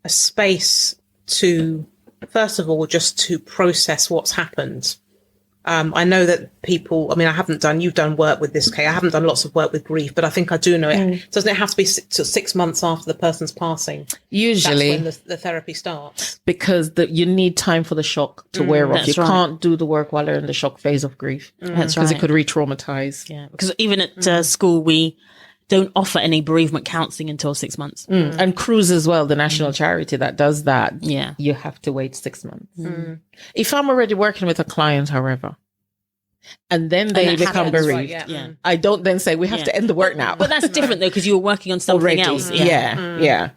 a space to, first of all, just to process what's happened. I know that you've done work with this, Kay. I haven't done lots of work with grief, but I think I do know it. Doesn't it have to be 6 months after the person's passing? Usually. That's when the therapy starts. Because you need time for the shock to wear off. You can't do the work while they're in the shock phase of grief. That's right. Because it could re-traumatize. Yeah. Because even at school, we don't offer any bereavement counselling until 6 months. And Cruise as well, the national charity that does that. Yeah. You have to wait 6 months. If I'm already working with a client, however, and then they that become happens, bereaved. right, Yeah. I don't then say we have to end the work now. But that's different though, because you were working on something Already. else. Yeah.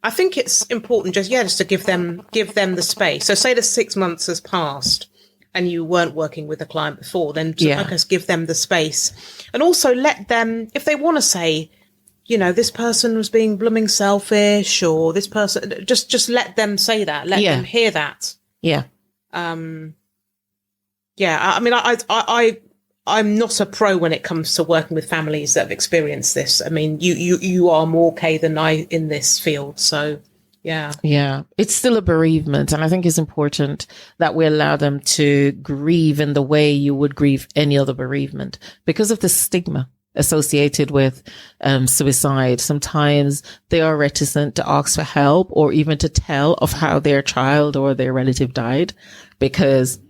I think it's important just to give them the space. So say the 6 months has passed and you weren't working with a client before, then I guess give them the space. And also let them, if they want to say, this person was being blooming selfish, or this person, just let them say that. Let them hear that. Yeah. I mean, I'm not a pro when it comes to working with families that have experienced this. I mean, you are more K than I in this field. So, yeah. Yeah. It's still a bereavement. And I think it's important that we allow them to grieve in the way you would grieve any other bereavement because of the stigma associated with suicide. Sometimes they are reticent to ask for help or even to tell of how their child or their relative died because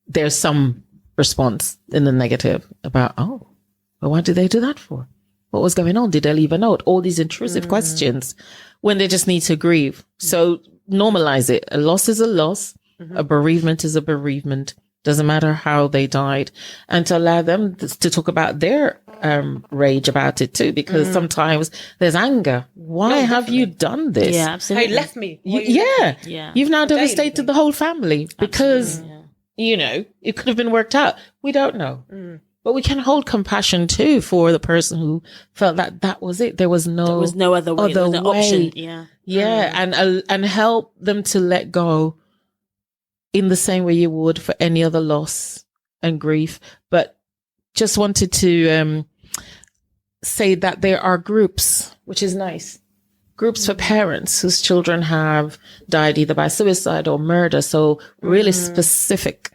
there's some response in the negative about, well, what did they do that for? What was going on? Did they leave a note? All these intrusive questions when they just need to grieve. So normalize it. A loss is a loss. A bereavement is a bereavement. Doesn't matter how they died. And to allow them to talk about their rage about it too, because sometimes there's anger. Why have you done this? Yeah, absolutely. Hey, left me. Yeah. You've now devastated the whole family because, it could have been worked out. We don't know. But we can hold compassion too for the person who felt that was it. There was no other way. There was no option. Yeah. Yeah. And help them to let go in the same way you would for any other loss and grief. But just wanted to say that there are groups, which is nice. Groups for parents whose children have died either by suicide or murder. So really specific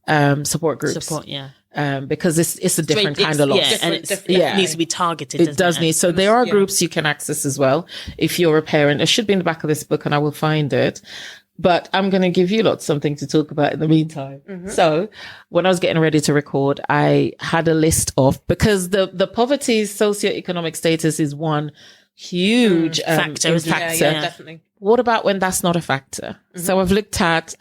support groups. Because it's a different kind of loss. Yeah, and it needs to be targeted. It does need. So there are groups you can access as well. If you're a parent, it should be in the back of this book and I will find it. But I'm going to give you lots something to talk about in the meantime. So when I was getting ready to record, I had a list of, because the poverty socioeconomic status is one huge factor. Yeah, definitely. What about when that's not a factor? So I've looked at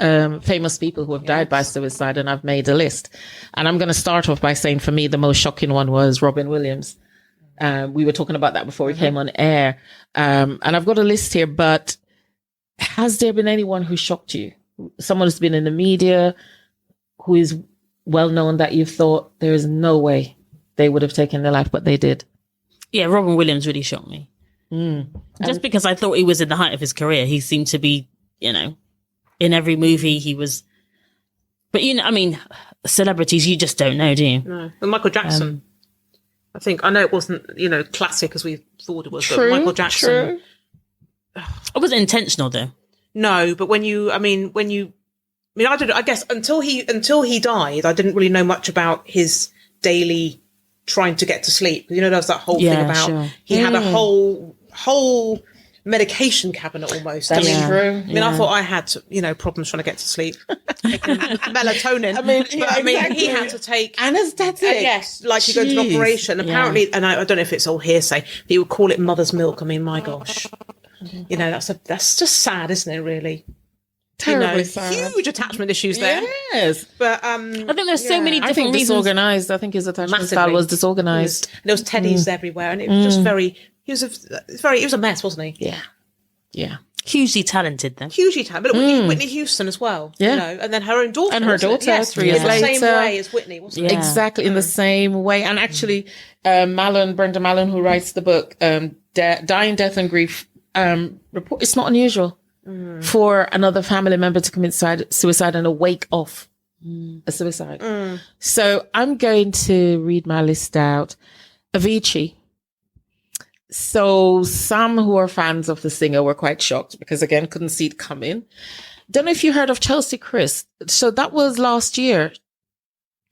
famous people who have died by suicide and I've made a list. And I'm going to start off by saying for me, the most shocking one was Robin Williams. We were talking about that before we came on air. And I've got a list here, but has there been anyone who shocked you? Someone who's been in the media, who is well known that you've thought there is no way they would have taken their life, but they did? Yeah, Robin Williams really shocked me. Just because I thought he was in the height of his career. He seemed to be, in every movie he was. But, I mean, celebrities, you just don't know, do you? No. And Michael Jackson. I know it wasn't, classic as we thought it was, True, but Michael Jackson. True. It wasn't intentional, though. No, but I guess until he died, I didn't really know much about his daily trying to get to sleep. There was that whole thing about he had a whole medication cabinet almost. That's true. I thought I had problems trying to get to sleep. Melatonin. He had to take anesthetic. Yes, like you go to an operation. Apparently, and I don't know if it's all hearsay, he would call it mother's milk. I mean, my gosh. That's just sad, isn't it, really? Terribly sad. Huge attachment issues there. Yes. But I think there's so many different reasons. Disorganized. I think his attachment style was disorganized. There was teddies everywhere, and it was just very. He was a mess, wasn't he? Yeah. Hugely talented, though. Hugely talented. But Whitney Houston as well. Yeah. And then her own daughter. And her daughter, yes, 3 years later. In the same way as Whitney, wasn't it? Exactly, in the same way. And actually, Brenda Mallon, who writes the book, Dying, Death and Grief, report, it's not unusual for another family member to commit suicide in a wake of a suicide. So I'm going to read my list out. Avicii. So some who are fans of the singer were quite shocked because, again, couldn't see it coming. Don't know if you heard of Chelsea Chris. So that was last year.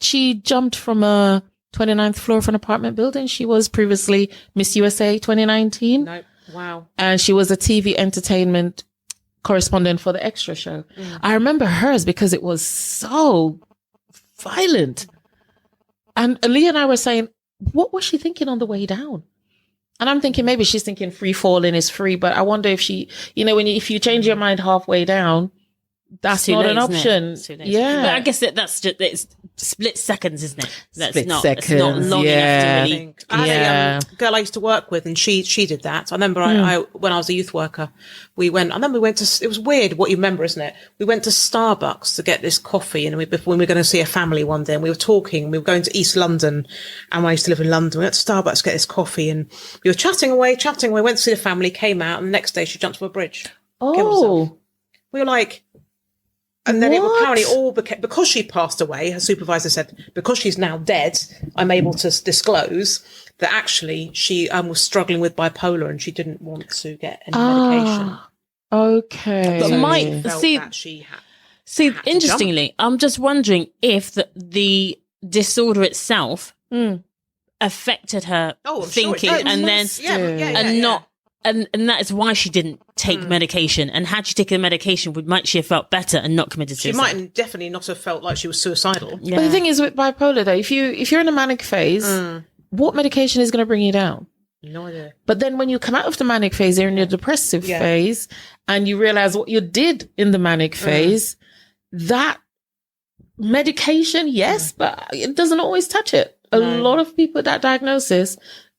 She jumped from a 29th floor of an apartment building. She was previously Miss USA 2019. No. Wow. And she was a TV entertainment correspondent for the Extra show. I remember hers because it was so violent. And Lee and I were saying, what was she thinking on the way down? And I'm thinking maybe she's thinking free falling is free, but I wonder if she, if you change your mind halfway down, that's too not late, an isn't it? option. It's too late. Yeah. But I guess that's just it's split seconds, isn't it? That's Split not seconds, it's not long yeah. enough to I really. think. I had a girl I used to work with, and she did that. I remember I when I was a youth worker, we went to, it was weird what you remember, isn't it? We went to Starbucks to get this coffee, and when we were going to see a family one day, and we were talking, we were going to East London, and I used to live in London. We went to Starbucks to get this coffee, and we were chatting away, went to see the family, came out, and the next day she jumped off a bridge. Killed herself. We were like, and then it apparently all became, because she passed away, her supervisor said, because she's now dead, I'm able to disclose that actually she was struggling with bipolar and she didn't want to get any medication. Okay. But She felt that she had to interestingly, I'm just wondering if the disorder itself affected her thinking, and then and that is why she didn't take medication. And had she taken the medication, might she have felt better and not committed suicide? She might definitely not have felt like she was suicidal. Yeah. But the thing is with bipolar though, if you're in a manic phase, what medication is going to bring you down? No idea. But then when you come out of the manic phase, you're in your depressive phase, and you realize what you did in the manic phase, that medication, yes, but it doesn't always touch it. A lot of people with that diagnosis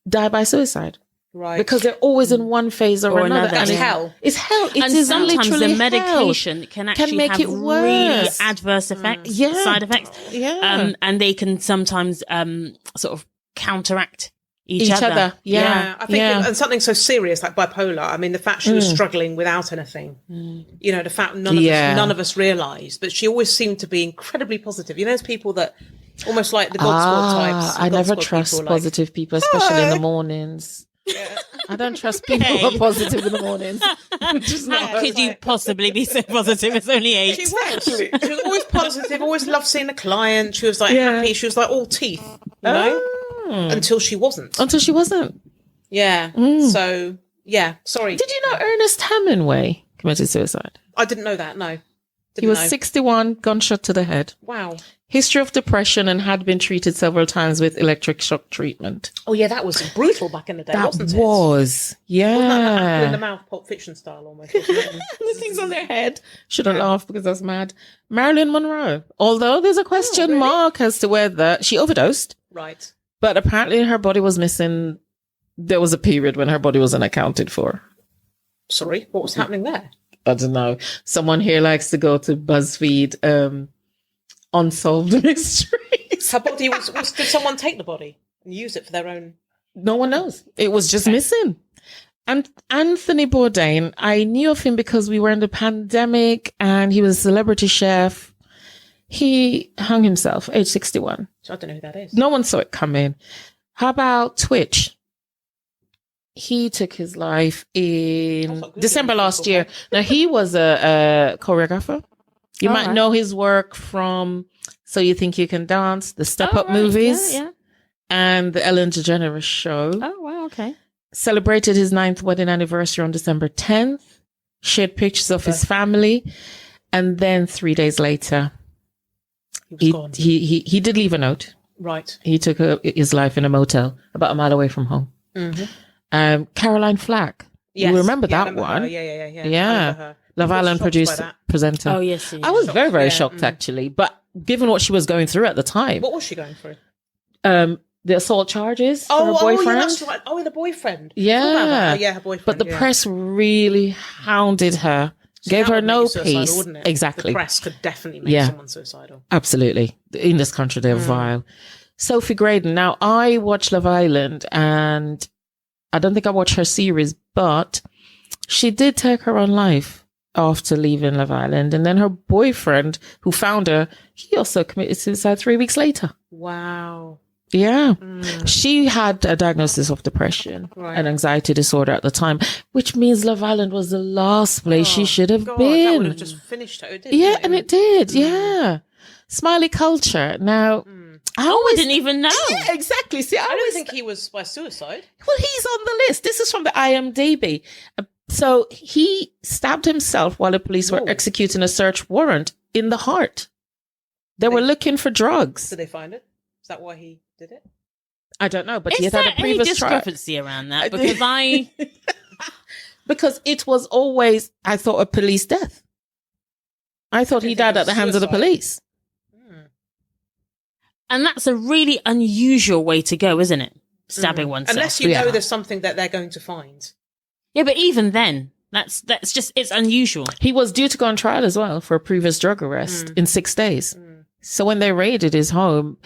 die by suicide. Right. Because they're always in one phase or another. It's And hell. It's hell. It And is sometimes literally the medication hell. can actually make have it really worse. adverse effects, Yeah. side effects. Yeah. And they can sometimes sort of counteract each Each other. Yeah. Yeah, I think, and something so serious like bipolar. I mean, the fact she was struggling without anything, you know, the fact none of us realised, but she always seemed to be incredibly positive. You know, there's people that almost like the God squad types. I God never squad trust people, positive people, especially in the mornings. I don't trust people who are positive in the mornings. How could you possibly be so positive? It's only 8. She was always positive, always loved seeing a client. She was like happy. She was like all teeth, you know, until she wasn't. Yeah. So, yeah, sorry. Did you know Ernest Hemingway committed suicide? I didn't know that, no. He was 61, gunshot to the head. Wow. History of depression and had been treated several times with electric shock treatment. Oh, yeah, that was brutal back in the day, wasn't it? Yeah. Wasn't that apple in the mouth, Pulp Fiction style almost, wasn't it? The things on their head. Shouldn't laugh because that's mad. Marilyn Monroe. Although there's a question mark as to whether she overdosed. Right. But apparently her body was missing. There was a period when her body wasn't accounted for. Sorry, what was happening there? I don't know. Someone here likes to go to BuzzFeed Unsolved Mysteries. Her body did someone take the body and use it for their own? No one knows. It was just missing. And Anthony Bourdain, I knew of him because we were in the pandemic and he was a celebrity chef. He hung himself, age 61. So I don't know who that is. No one saw it coming. How about Twitch? He took his life in December last year. Now, he was a choreographer. You might know his work from So You Think You Can Dance, the Step Up movies, and the Ellen DeGeneres show. Oh, wow, okay. Celebrated his 9th wedding anniversary on December 10th. Shared pictures of his family. And then 3 days later, He was gone. he did leave a note. Right. He took his life in a motel about a mile away from home. Mm-hmm. Caroline Flack. Yes. You remember that remember one? her. Yeah. Yeah. I remember her. Love I was Island shocked by that. presenter. Oh, yes. I was very, very yeah. shocked actually. But given what she was going through at the time, What was she going through? the assault charges for her Yeah, boyfriend. that's right. Oh, the boyfriend. Yeah. Forgot about that. Oh, yeah, her boyfriend. But the yeah. press really hounded her, So gave that her would make no you suicidal, peace. wouldn't it? Exactly. The press could definitely make Yeah. someone suicidal. Absolutely. In this country, they're vile. Sophie Graydon. Now, I watched Love Island and I don't think I watched her series, but she did take her own life after leaving Love Island. And then her boyfriend, who found her, he also committed suicide 3 weeks later. Wow. Yeah. She had a diagnosis of depression Right. and anxiety disorder at the time, which means Love Island was the last place she should have God, that would been. have just finished her. It did, Yeah, didn't and it did. Yeah. Smiley culture. Now, I I always didn't even know. Yeah, exactly. See, I I don't always think he was by suicide. well, he's on the list. This is from the IMDb. So he stabbed himself while the police were Whoa. executing a search warrant in the heart. They were looking for drugs. Did they find it? Is that why he did it? I don't know, but he Is had there a any previous trial. discrepancy around that? Because Because it was always, I thought, a police death. I thought he died at the hands of the police. And that's a really unusual way to go, isn't it? Stabbing oneself. Unless you know there's something that they're going to find. Yeah, but even then, that's just, it's unusual. He was due to go on trial as well for a previous drug arrest in 6 days. So when they raided his home,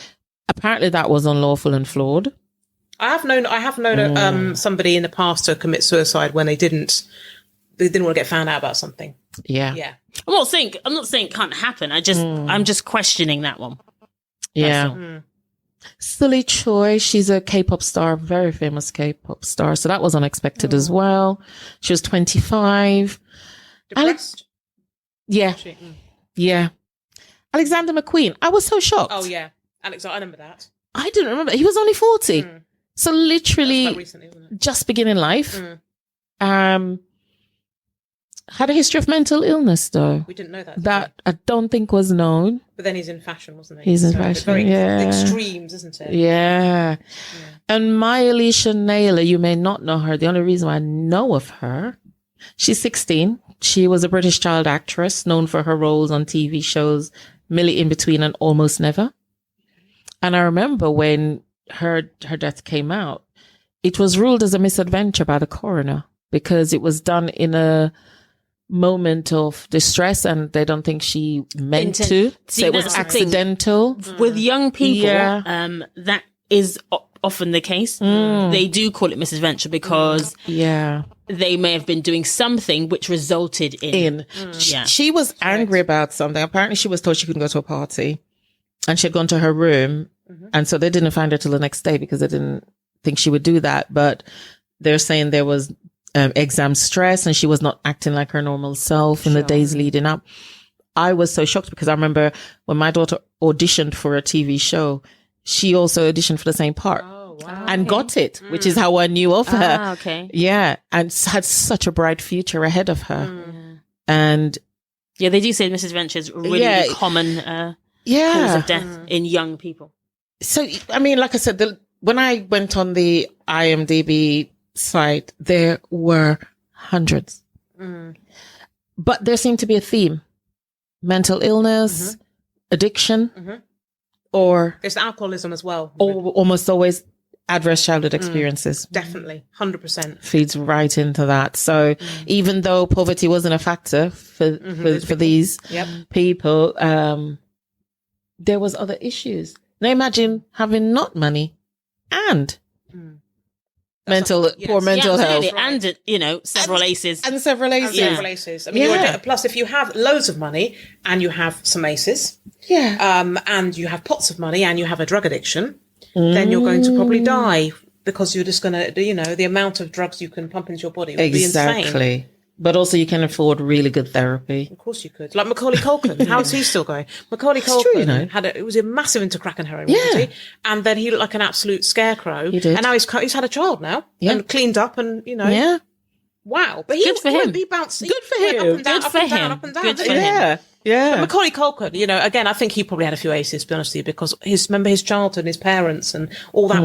apparently that was unlawful and flawed. I have known somebody in the past to commit suicide when they didn't want to get found out about something. Yeah. Yeah. I'm not saying it can't happen. I'm just questioning that one. Yeah. Sully Choi, she's a K-pop star, very famous K-pop star. So that was unexpected as well. She was 25. Depressed? Yeah. Yeah. Alexander McQueen. I was so shocked. Oh, yeah. Alex, I remember that. I didn't remember. He was only 40. So literally Quite recently, wasn't it? just beginning life. Had a history of mental illness, though. We didn't know that. That I don't think was known. But then he's in fashion, wasn't he? He's in fashion, very yeah. extremes, isn't it? Yeah. And Maya Alicia Naylor, you may not know her. The only reason why I know of her, she's 16. She was a British child actress known for her roles on TV shows Millie in Between and Almost Never. And I remember when her death came out, it was ruled as a misadventure by the coroner because it was done in a moment of distress and they don't think she meant to. So it was accidental. With young people, that is often the case. They do call it misadventure because they may have been doing something which resulted in. She was angry about something. Apparently she was told she couldn't go to a party and she had gone to her room. And so they didn't find her till the next day because they didn't think she would do that. But they're saying there was exam stress and she was not acting like her normal self in the days leading up. I was so shocked because I remember when my daughter auditioned for a TV show, she also auditioned for the same part and got it, which is how I knew of her. Yeah. And had such a bright future ahead of her. And yeah, they do say misadventure is really common cause of death in young people. So, I mean, like I said, when I went on the IMDb site, there were hundreds. But there seemed to be a theme. Mental illness, addiction, or... There's alcoholism as well. Or almost always adverse childhood experiences. Definitely, 100%. Feeds right into that. So even though poverty wasn't a factor for these people, there was other issues. Now imagine having not money and poor mental health. And, several aces. And several aces. Several aces. I mean, plus if you have loads of money and you have some aces, and you have pots of money and you have a drug addiction, then you're going to probably die because you're just going to, the amount of drugs you can pump into your body would be insane. But also you can afford really good therapy. Of course you could. Like Macaulay Culkin. How is he still going? Macaulay Culkin it was a massive into crack and heroin, wasn't he? And then he looked like an absolute scarecrow. He did. And now he's had a child now and cleaned up and, Wow. But good for him. He bounced. Good for him. Good for him. Up and down. Good for him. Yeah. But Macaulay Culkin, again, I think he probably had a few aces, to be honest with you, because remember his childhood and his parents and all that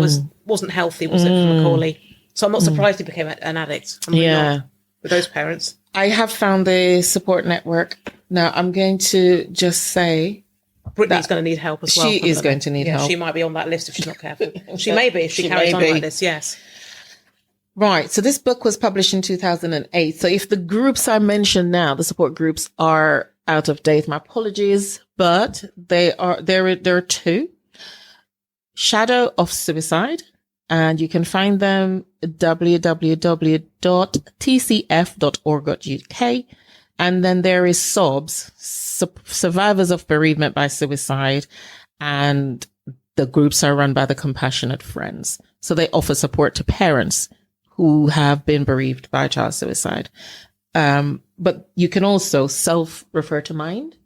wasn't healthy, was it, for Macaulay? So I'm not surprised he became an addict. I'm really not, with those parents. I have found the support network. Now, I'm going to just say... Brittany's going to need help as well. She is going to need help. She might be on that list if she's not careful. She may be if she carries on like this, yes. Right. So this book was published in 2008. So if the groups I mentioned now, the support groups, are out of date, my apologies, but there are two. Shadow of Suicide. And you can find them at www.tcf.org.uk. And then there is SOBS, Survivors of Bereavement by Suicide. And the groups are run by the Compassionate Friends. So they offer support to parents who have been bereaved by child suicide. But you can also self-refer to Mind.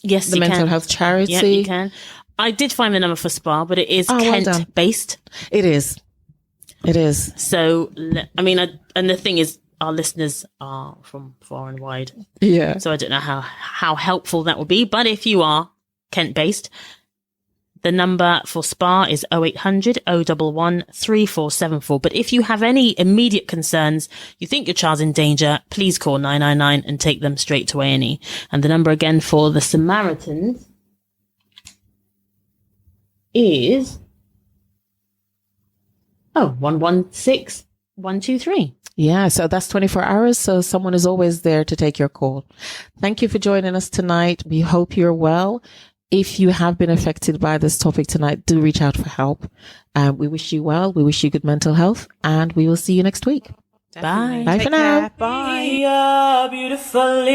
Yes, the mental health charity. Yeah, you can. I did find the number for SPA, but it is Kent-based. It is. It is. So, I mean, and the thing is, our listeners are from far and wide. Yeah. So I don't know how helpful that would be. But if you are Kent-based, The number for SPA is 0800 011 3474. But if you have any immediate concerns, you think your child's in danger, please call 999 and take them straight to A&E. And the number again for the Samaritans is 116 123. Yeah, so that's 24 hours. So someone is always there to take your call. Thank you for joining us tonight. We hope you're well. If you have been affected by this topic tonight, do reach out for help. We wish you well. We wish you good mental health, and we will see you next week. Bye. Bye for now. Bye. Beautifully.